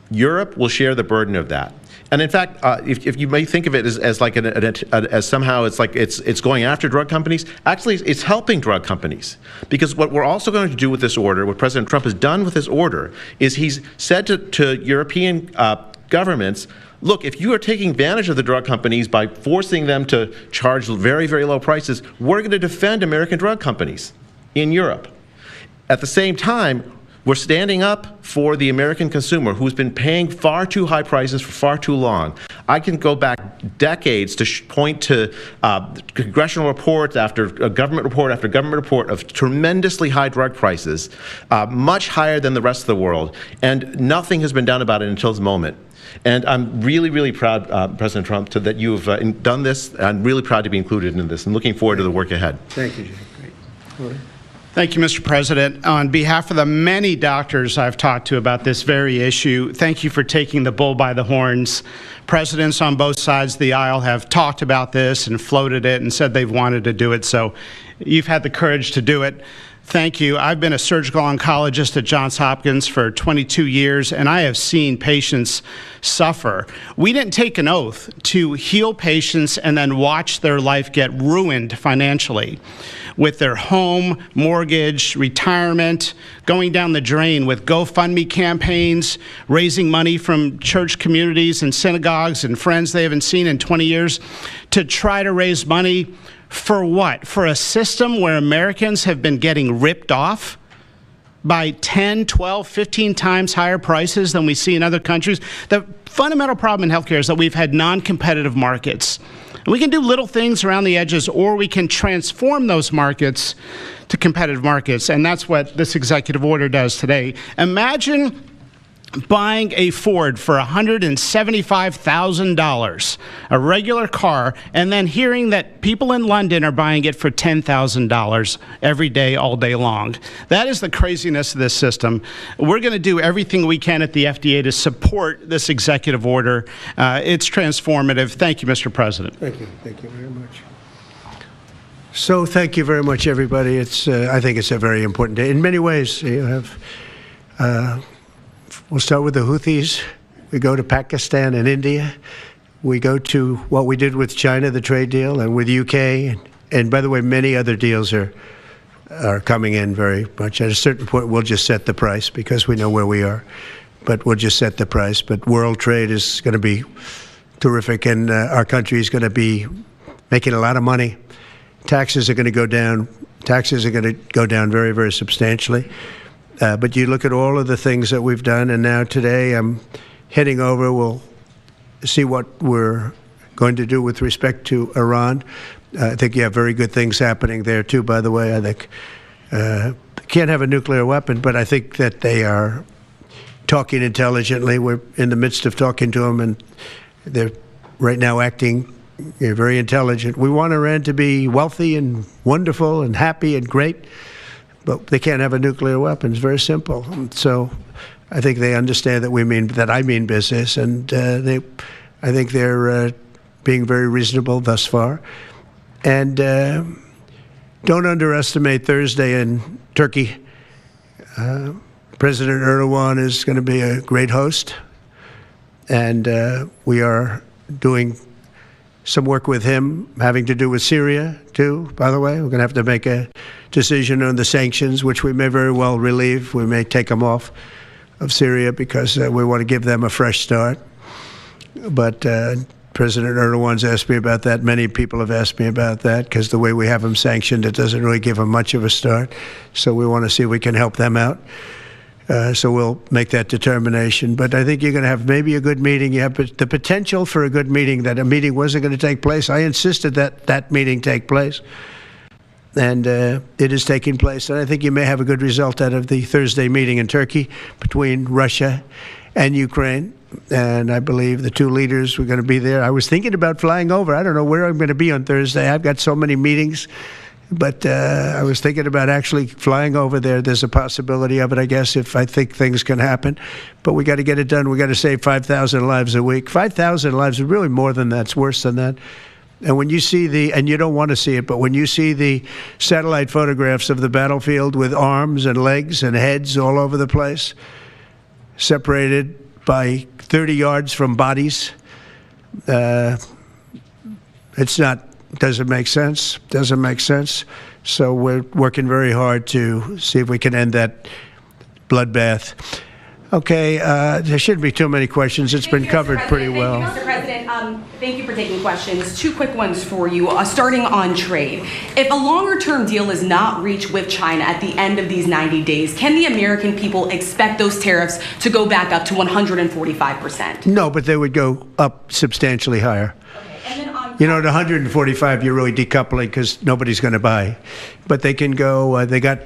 Europe will share the burden of that. And in fact, if you may think of it as like as somehow it's going after drug companies, actually it's helping drug companies. Because what we're also going to do with this order, what President Trump has done with this order, is he's said to European governments, look, if you are taking advantage of the drug companies by forcing them to charge very, very low prices, we're going to defend American drug companies in Europe. At the same time, we're standing up for the American consumer who's been paying far too high prices for far too long. I can go back decades to point to congressional reports after government report after government report of tremendously high drug prices, much higher than the rest of the world, and nothing has been done about it until this moment. And I'm really, really proud, President Trump, that you've done this. I'm really proud to be included in this and looking forward to the work ahead. Thank you, Jay. Great. Thank you, Mr. President. On behalf of the many doctors I've talked to about this very issue, thank you for taking the bull by the horns. Presidents on both sides of the aisle have talked about this and floated it and said they've wanted to do it, so you've had the courage to do it. Thank you. I've been a surgical oncologist at Johns Hopkins for 22 years, and I have seen patients suffer. We didn't take an oath to heal patients and then watch their life get ruined financially, with their home, mortgage, retirement, going down the drain with GoFundMe campaigns, raising money from church communities and synagogues and friends they haven't seen in 20 years to try to raise money for what? For a system where Americans have been getting ripped off by 10, 12, 15 times higher prices than we see in other countries. The fundamental problem in healthcare is that we've had non-competitive markets. And we can do little things around the edges, or we can transform those markets to competitive markets. And that's what this executive order does today. Imagine buying a Ford for $175,000, a regular car, and then hearing that people in London are buying it for $10,000 every day, all day long. That is the craziness of this system. We're going to do everything we can at the FDA to support this executive order. It's transformative. Thank you, Mr. President. Thank you. Thank you very much. So thank you very much, everybody. I think it's a very important day. In many ways, you have... we'll start with the Houthis. We go to Pakistan and India. We go to what we did with China, the trade deal, and with UK. And by the way, many other deals are coming in very much. At a certain point, we'll just set the price because we know where we are. But we'll just set the price. But world trade is going to be terrific, and our country is going to be making a lot of money. Taxes are going to go down. Taxes are going to go down very, very substantially. But you look at all of the things that we've done, and now today I'm heading over. We'll see what we're going to do with respect to Iran. I think you have very good things happening there, too, by the way. I think they can't have a nuclear weapon, but I think that they are talking intelligently. We're in the midst of talking to them, and they're right now acting very intelligent. We want Iran to be wealthy and wonderful and happy and great, but they can't have a nuclear weapon. It's very simple. So I think they understand that I mean business, and I think they're being very reasonable thus far. And don't underestimate Thursday in Turkey. President Erdogan is going to be a great host, and we are doing some work with him having to do with Syria, too, by the way. We're going to have to make a decision on the sanctions, which we may very well relieve. We may take them off of Syria because we want to give them a fresh start. But President Erdogan's asked me about that. Many people have asked me about that because the way we have them sanctioned, it doesn't really give them much of a start. So we want to see if we can help them out. So we'll make that determination. But I think you're going to have maybe a good meeting. You have the potential for a good meeting, that a meeting wasn't going to take place. I insisted that that meeting take place. And it is taking place. And I think you may have a good result out of the Thursday meeting in Turkey between Russia and Ukraine. And I believe the two leaders were going to be there. I was thinking about flying over. I don't know where I'm going to be on Thursday. I've got so many meetings. But I was thinking about actually flying over there. There's a possibility of it, I guess, if I think things can happen. But we got to get it done. We got to save 5,000 lives a week. 5,000 lives is really more than that. It's worse than that. And when you see and you don't want to see it, but when you see the satellite photographs of the battlefield with arms and legs and heads all over the place, separated by 30 yards from bodies, doesn't make sense. Doesn't make sense. So we're working very hard to see if we can end that bloodbath. Okay, there shouldn't be too many questions. It's been covered pretty well. Mr. President, thank you for taking questions. Two quick ones for you, starting on trade. If a longer-term deal is not reached with China at the end of these 90 days, can the American people expect those tariffs to go back up to 145%? No, but they would go up substantially higher. And then at 145, you're really decoupling because nobody's going to buy. But they can go, they got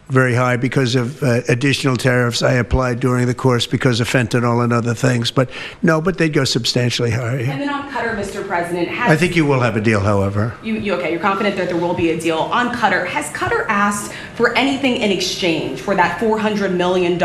very high because of additional tariffs I applied during the course because of fentanyl and other things. But no, but they'd go substantially higher. And then on Qatar, Mr. President, I think you will have a deal, however. You're confident that there will be a deal. On Qatar, has Qatar asked for anything in exchange for that $400 million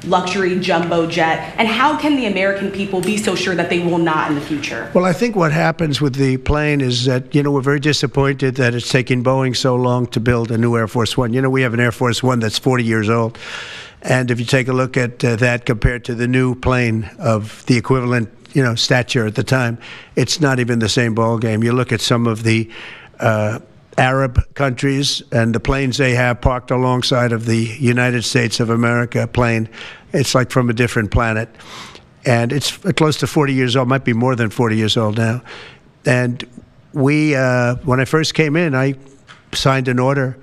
luxury jumbo jet? And how can the American people be so sure that they will not in the future? Well, I think what happens with the plane is that, we're very disappointed that it's taking Boeing so long to build a new Air Force One. We have an Air Force One that's 40 years old. And if you take a look at that compared to the new plane of the equivalent, stature at the time, it's not even the same ball game. You look at some of the Arab countries and the planes they have parked alongside of the United States of America plane. It's like from a different planet. And it's close to 40 years old, might be more than 40 years old now. And we, when I first came in, I signed an order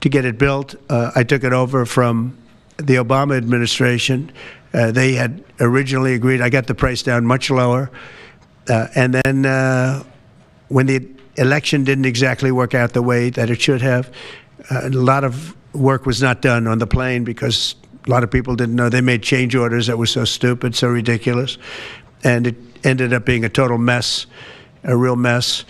to get it built. I took it over from the Obama administration. They had originally agreed. I got the price down much lower. And then when the election didn't exactly work out the way that it should have, a lot of work was not done on the plane because a lot of people didn't know. They made change orders that were so stupid, so ridiculous. And it ended up being a total mess, a real mess.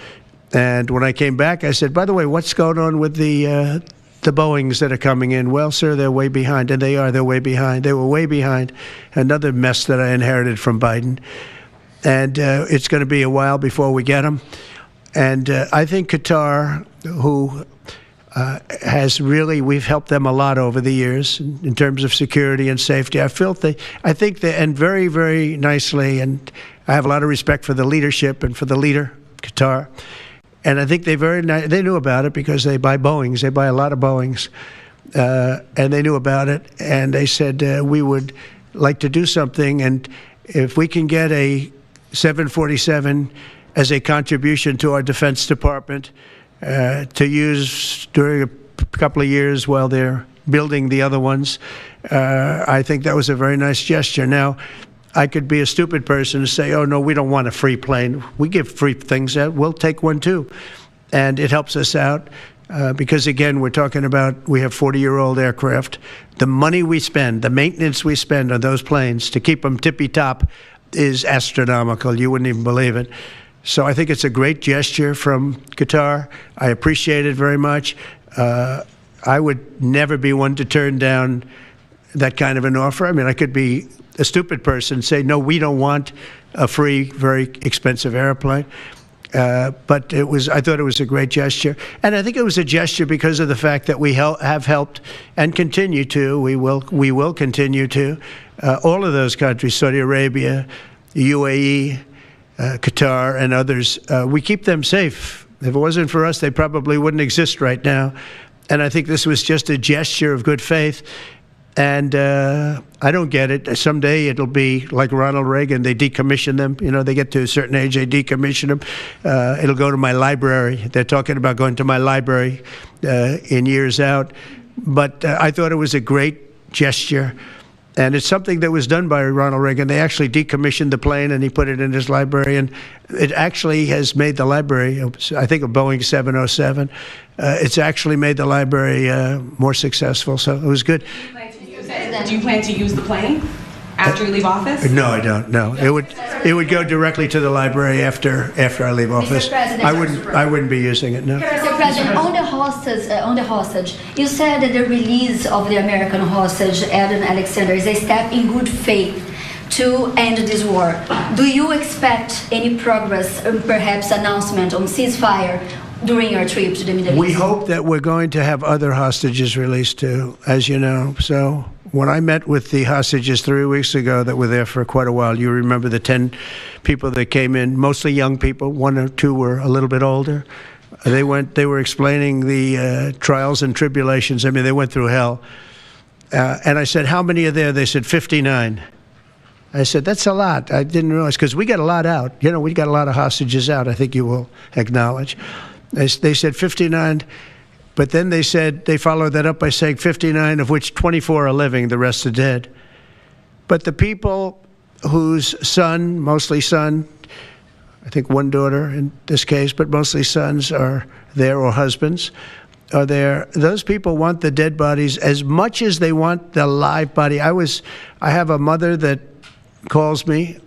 And when I came back, I said, by the way, what's going on with the Boeings that are coming in? Well, sir, they're way behind. And they're way behind. They were way behind. Another mess that I inherited from Biden. And it's going to be a while before we get them. And I think Qatar, who has really, we've helped them a lot over the years in terms of security and safety. I think they, and very, very nicely, and I have a lot of respect for the leadership and for the leader, Qatar. And I think they knew about it because they buy Boeings. They buy a lot of Boeings. And they knew about it. And they said, we would like to do something. And if we can get a 747 as a contribution to our Defense Department to use during a couple of years while they're building the other ones, I think that was a very nice gesture. Now, I could be a stupid person and say, oh, no, we don't want a free plane. We give free things out. We'll take one, too. And it helps us out because, again, we're talking about we have 40-year-old aircraft. The money we spend, the maintenance we spend on those planes to keep them tippy-top is astronomical. You wouldn't even believe it. So I think it's a great gesture from Qatar. I appreciate it very much. I would never be one to turn down that kind of an offer. I mean, I could be a stupid person, say, no, we don't want a free, very expensive airplane. But I thought it was a great gesture. And I think it was a gesture because of the fact that we have helped and continue to, we will continue to, all of those countries, Saudi Arabia, UAE, Qatar, and others. We keep them safe. If it wasn't for us, they probably wouldn't exist right now. And I think this was just a gesture of good faith. And I don't get it. Someday it'll be like Ronald Reagan. They decommission them. You know, they get to a certain age, they decommission them. It'll go to my library. They're talking about going to my library in years out. But I thought it was a great gesture. And it's something that was done by Ronald Reagan. They actually decommissioned the plane, and he put it in his library. And it actually has made the library, I think, a Boeing 707. It's actually made the library more successful. So it was good. Do you plan to use the plane after you leave office? No, I don't. No, it would go directly to the library after I leave office. I wouldn't be using it. No. Mr. President, on the hostage, you said that the release of the American hostage, Adam Alexander, is a step in good faith to end this war. Do you expect any progress, perhaps announcement on ceasefire during your trip to the Middle East? We hope that we're going to have other hostages released too, as you know. So when I met with the hostages 3 weeks ago that were there for quite a while, you remember the 10 people that came in, mostly young people, 1 or 2 were a little bit older. They were explaining the trials and tribulations. I mean, they went through hell. And I said, how many are there? They said 59. I said, that's a lot. I didn't realize, because we got a lot out. You know, we got a lot of hostages out, I think you will acknowledge. They said 59, but then they said, they followed that up by saying 59, of which 24 are living, the rest are dead. But the people whose son, mostly son, I think 1 daughter in this case, but mostly sons are there, or husbands are there, those people want the dead bodies as much as they want the live body. I have a mother that calls me,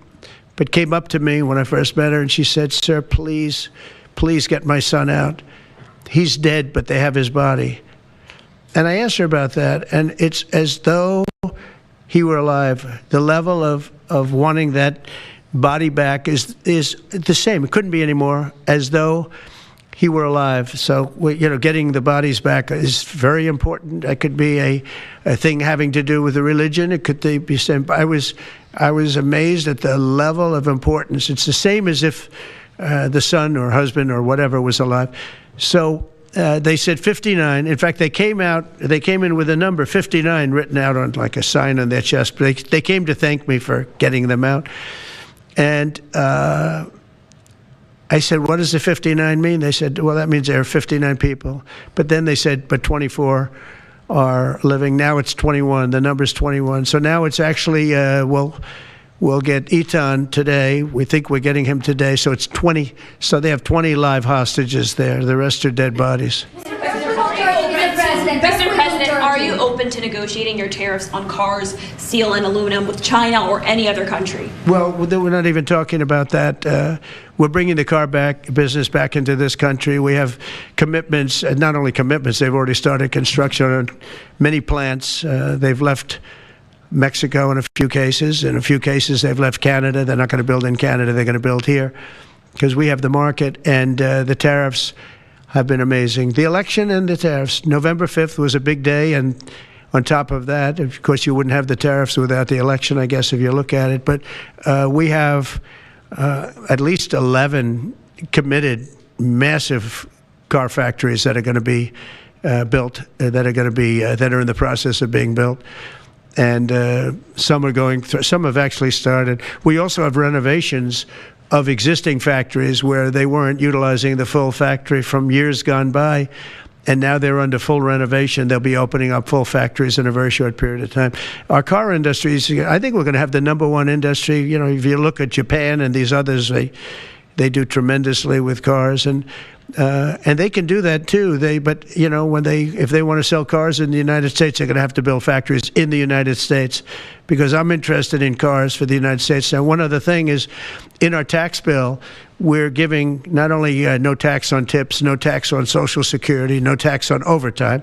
but came up to me when I first met her, and she said, sir, please get my son out. He's dead, but they have his body. And I asked her about that, and it's as though he were alive. The level of wanting that body back is the same. It couldn't be any more, as though he were alive. So, getting the bodies back is very important. It could be a thing having to do with the religion. It could be same. I was amazed at the level of importance. It's the same as if the son or husband or whatever was alive. So they said 59. In fact, they came in with a number 59 written out on like a sign on their chest. But they came to thank me for getting them out. And I said, what does the 59 mean? They said, well, that means there are 59 people. But then they said, but 24 are living. Now it's 21. The number's 21. So now it's actually, we'll get Eitan today. We think we're getting him today. So it's 20. So they have 20 live hostages there. The rest are dead bodies. Mr. President, are you open to negotiating your tariffs on cars, steel, and aluminum with China or any other country? Well, we're not even talking about that. We're bringing the car business back into this country. We have commitments, and not only commitments, they've already started construction on many plants. They've left Mexico in a few cases. In a few cases, they've left Canada. They're not going to build in Canada. They're going to build here because we have the market, and the tariffs have been amazing. The election and the tariffs. November 5th was a big day, and on top of that, of course, you wouldn't have the tariffs without the election, I guess, if you look at it. But we have at least 11 committed massive car factories that are going to be built, that are in the process of being built. And some are going through, some have actually started. We also have renovations of existing factories where they weren't utilizing the full factory from years gone by, and now they're under full renovation. They'll be opening up full factories in a very short period of time. Our car industry is, I think we're going to have the #1 industry. You know, if you look at Japan and these others, they do tremendously with cars, and they can do that too. But you know, if they want to sell cars in the United States, they're going to have to build factories in the United States, because I'm interested in cars for the United States. Now, one other thing is, in our tax bill, we're giving not only no tax on tips, no tax on Social Security, no tax on overtime,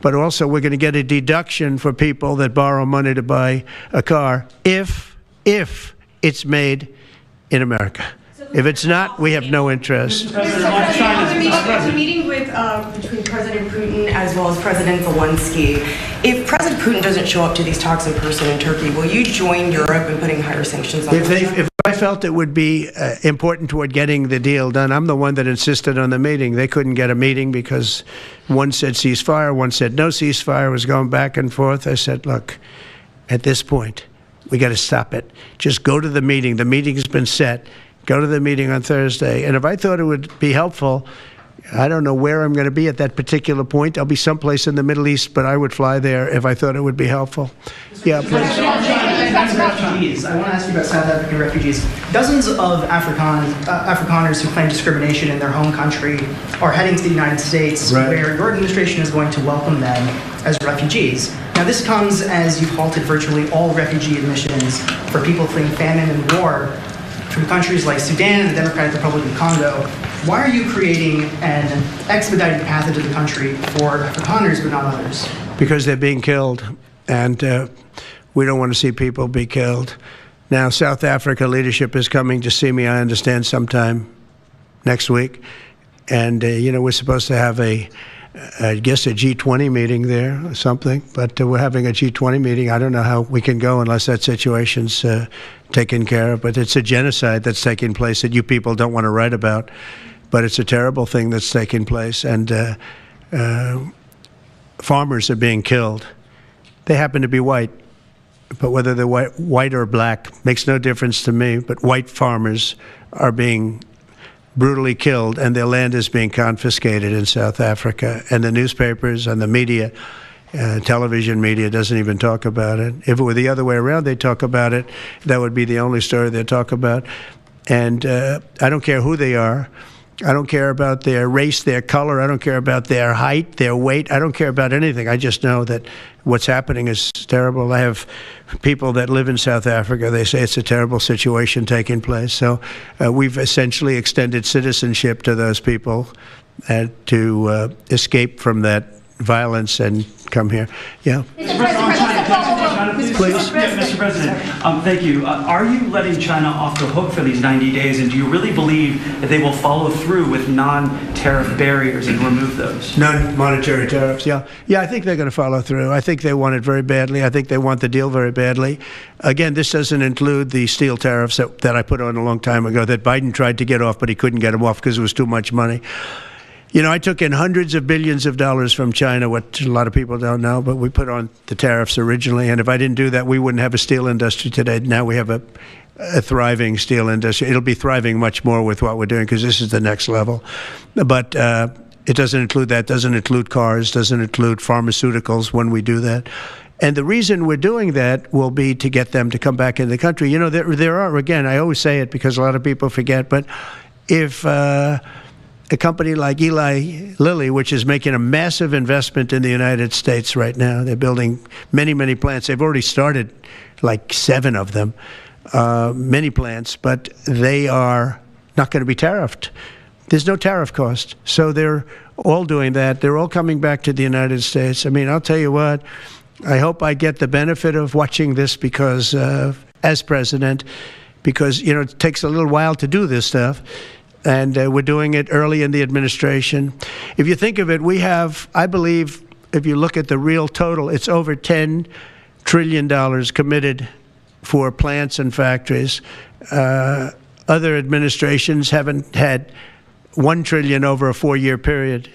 but also we're going to get a deduction for people that borrow money to buy a car if it's made in America. If it's not, we have no interest. The meeting with between President Putin as well as President Zelensky. If President Putin doesn't show up to these talks in person in Turkey, will you join Europe in putting higher sanctions on Russia? If I felt it would be important toward getting the deal done, I'm the one that insisted on the meeting. They couldn't get a meeting because one said ceasefire, one said no ceasefire. It was going back and forth. I said, look, at this point, we got to stop it. Just go to the meeting. The meeting's been set. Go to the meeting on Thursday. And if I thought it would be helpful, I don't know where I'm going to be at that particular point. I'll be someplace in the Middle East, but I would fly there if I thought it would be helpful. Yeah, please. Refugees. I want to ask you about South African refugees. Dozens of Afrikaners who claim discrimination in their home country are heading to the United States, right, where your administration is going to welcome them as refugees. Now, this comes as you've halted virtually all refugee admissions for people fleeing famine and war from countries like Sudan and the Democratic Republic of Congo. Why are you creating an expedited path into the country for Afrikaners but not others? Because they're being killed, and we don't want to see people be killed. Now, South Africa leadership is coming to see me, I understand, sometime next week. And, you know, we're supposed to have I guess a G20 meeting there or something, but we're having a G20 meeting. I don't know how we can go unless that situation's taken care of, but it's a genocide that's taking place that you people don't want to write about, but it's a terrible thing that's taking place, and farmers are being killed. They happen to be white, but whether they're white or black makes no difference to me, but white farmers are being brutally killed, and their land is being confiscated in South Africa. And the newspapers and the media, television media, doesn't even talk about it. If it were the other way around, they'd talk about it. That would be the only story they'd talk about. And I don't care who they are. I don't care about their race, their color. I don't care about their height, their weight. I don't care about anything. I just know that what's happening is terrible. I have people that live in South Africa. They say it's a terrible situation taking place. So we've essentially extended citizenship to those people to escape from that violence and come here. Yeah. Please. Mr. President, thank you. Are you letting China off the hook for these 90 days, and do you really believe that they will follow through with non-tariff barriers and remove those? Non-monetary tariffs, yeah. Yeah, I think they're going to follow through. I think they want it very badly. I think they want the deal very badly. Again, this doesn't include the steel tariffs that I put on a long time ago that Biden tried to get off, but he couldn't get them off because it was too much money. You know, I took in hundreds of billions of dollars from China, what a lot of people don't know, but we put on the tariffs originally. And if I didn't do that, we wouldn't have a steel industry today. Now we have a thriving steel industry. It'll be thriving much more with what we're doing because this is the next level. But it doesn't include that, doesn't include cars, doesn't include pharmaceuticals when we do that. And the reason we're doing that will be to get them to come back in the country. You know, there are, again, I always say it because a lot of people forget, but if a company like Eli Lilly, which is making a massive investment in the United States right now. They're building many, many plants. They've already started like 7 of them, many plants, but they are not going to be tariffed. There's no tariff cost. So they're all doing that. They're all coming back to the United States. I mean, I'll tell you what, I hope I get the benefit of watching this because, as president, because, you know, it takes a little while to do this stuff. and we're doing it early in the administration. If you think of it, we have, I believe, if you look at the real total, it's over $10 trillion committed for plants and factories. Other administrations haven't had $1 trillion over a 4-year period,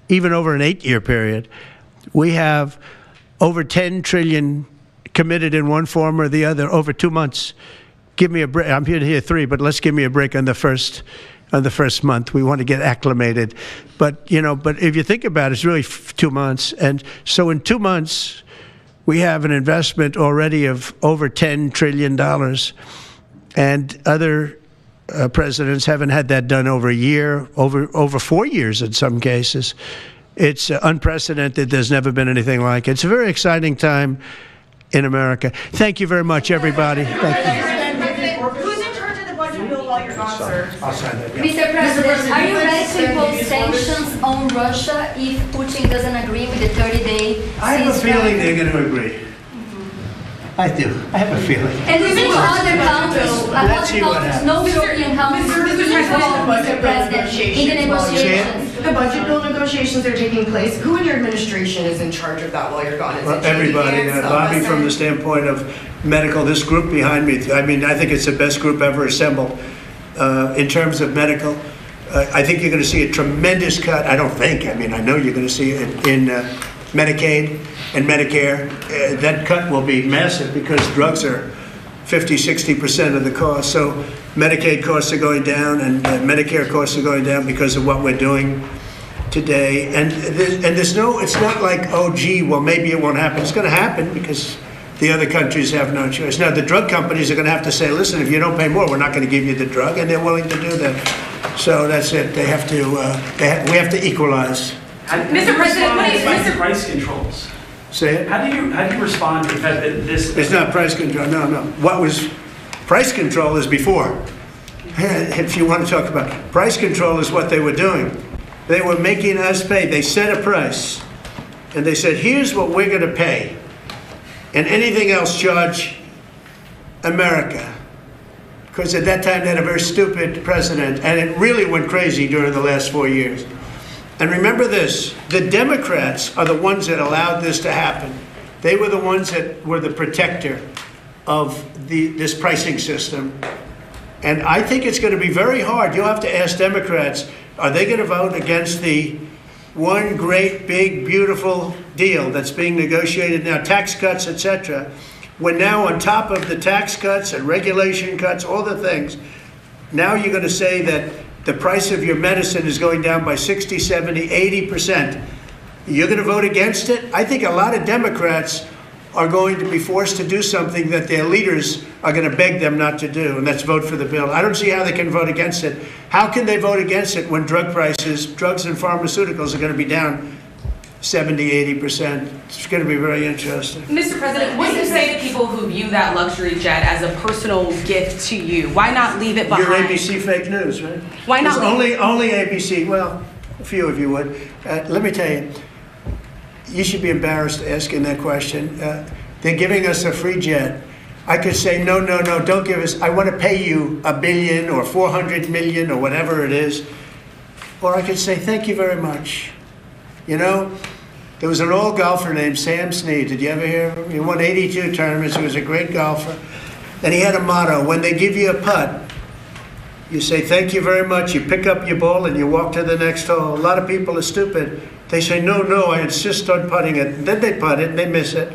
even over an 8-year period. We have over $10 trillion committed in one form or the other over 2 months. Give me a break. I'm here to hear 3, but let's give me a break on the first month. We want to get acclimated. But if you think about it, it's really 2 months. And so in 2 months, we have an investment already of over $10 trillion. And other presidents haven't had that done over a year, over 4 years in some cases. It's unprecedented. There's never been anything like it. It's a very exciting time in America. Thank you very much, everybody. Thank you. Who's in charge of the budget bill while you're gone, sir? I'll sign that. Yeah. Mr. President, are you ready to impose sanctions on Russia if Putin doesn't agree with the 30-day ceasefire? I have a feeling they're going to agree. I do. I have a feeling. And we see other countries, no European countries, involved, Mr. President, in the negotiations. The budget bill negotiations are taking place. Who in your administration is in charge of that while you're gone? Is it Everybody. Bobby, from the standpoint of medical, this group behind me, I mean, I think it's the best group ever assembled. In terms of medical, I think you're going to see a tremendous cut. I don't think. I mean, I know you're going to see it in Medicaid and Medicare. That cut will be massive because drugs are 50-60% of the cost. So Medicaid costs are going down and Medicare costs are going down because of what we're doing today. And there's no, it's not like, oh, gee, well, maybe it won't happen. It's going to happen because the other countries have no choice. Now, the drug companies are going to have to say, listen, if you don't pay more, we're not going to give you the drug, and they're willing to do that. So that's it. They have to, we have to equalize. Mr. President, what is Mr. Price controls? Say it? How do you respond to the fact that this... It's not price control, no. What was price control is before. If you want to talk about price control is what they were doing. They were making us pay. They set a price, and they said, here's what we're going to pay, and anything else charge America. Because at that time, they had a very stupid president, and it really went crazy during the last 4 years. And remember this, the Democrats are the ones that allowed this to happen. They were the ones that were the protector of this pricing system. And I think it's going to be very hard. You'll have to ask Democrats, are they going to vote against the one great, big, beautiful deal that's being negotiated now, tax cuts, etc., when now on top of the tax cuts and regulation cuts, all the things, now you're going to say that the price of your medicine is going down by 60, 70, 80%. You're going to vote against it? I think a lot of Democrats are going to be forced to do something that their leaders are going to beg them not to do, and that's vote for the bill. I don't see how they can vote against it. How can they vote against it when drug prices, drugs and pharmaceuticals are going to be down 70, 80%? It's going to be very interesting. Mr. President, what do you say to people who view that luxury jet as a personal gift to you? Why not leave it behind? You're ABC fake news, right? Why not? Only ABC. Well, a few of you would. Let me tell you, you should be embarrassed asking that question. They're giving us a free jet. I could say, no, don't give us. I want to pay you $1 billion or $400 million or whatever it is. Or I could say, thank you very much. You know, there was an old golfer named Sam Snead. Did you ever hear of him? He won 82 tournaments. He was a great golfer. And he had a motto: when they give you a putt, you say, thank you very much. You pick up your ball and you walk to the next hole. A lot of people are stupid. They say, no, I insist on putting it. And then they putt it and they miss it.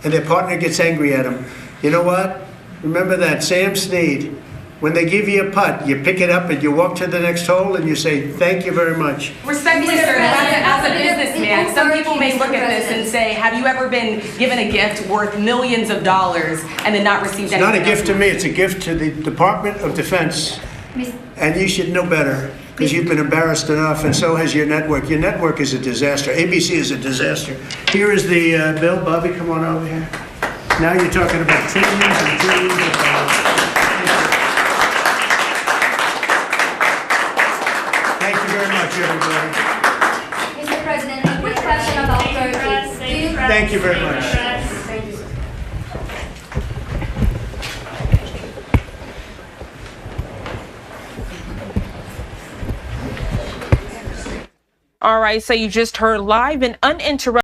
And their partner gets angry at them. You know what? Remember that, Sam Snead. When they give you a putt, you pick it up and you walk to the next hole and you say, thank you very much. Respectfully, sir, as a businessman, some people may look at this and say, have you ever been given a gift worth millions of dollars and then not received anything? It's not a gift to me, it's a gift to the Department of Defense. And you should know better, because you've been embarrassed enough, and so has your network. Your network is a disaster. ABC is a disaster. Here is the bill. Bobby, come on over here. Now you're talking about trillions and trillions of dollars. Thank you very much, everybody. Mr. President, a quick question about Turkey. Thank you very much. Thank you. All right, so you just heard live and uninterrupted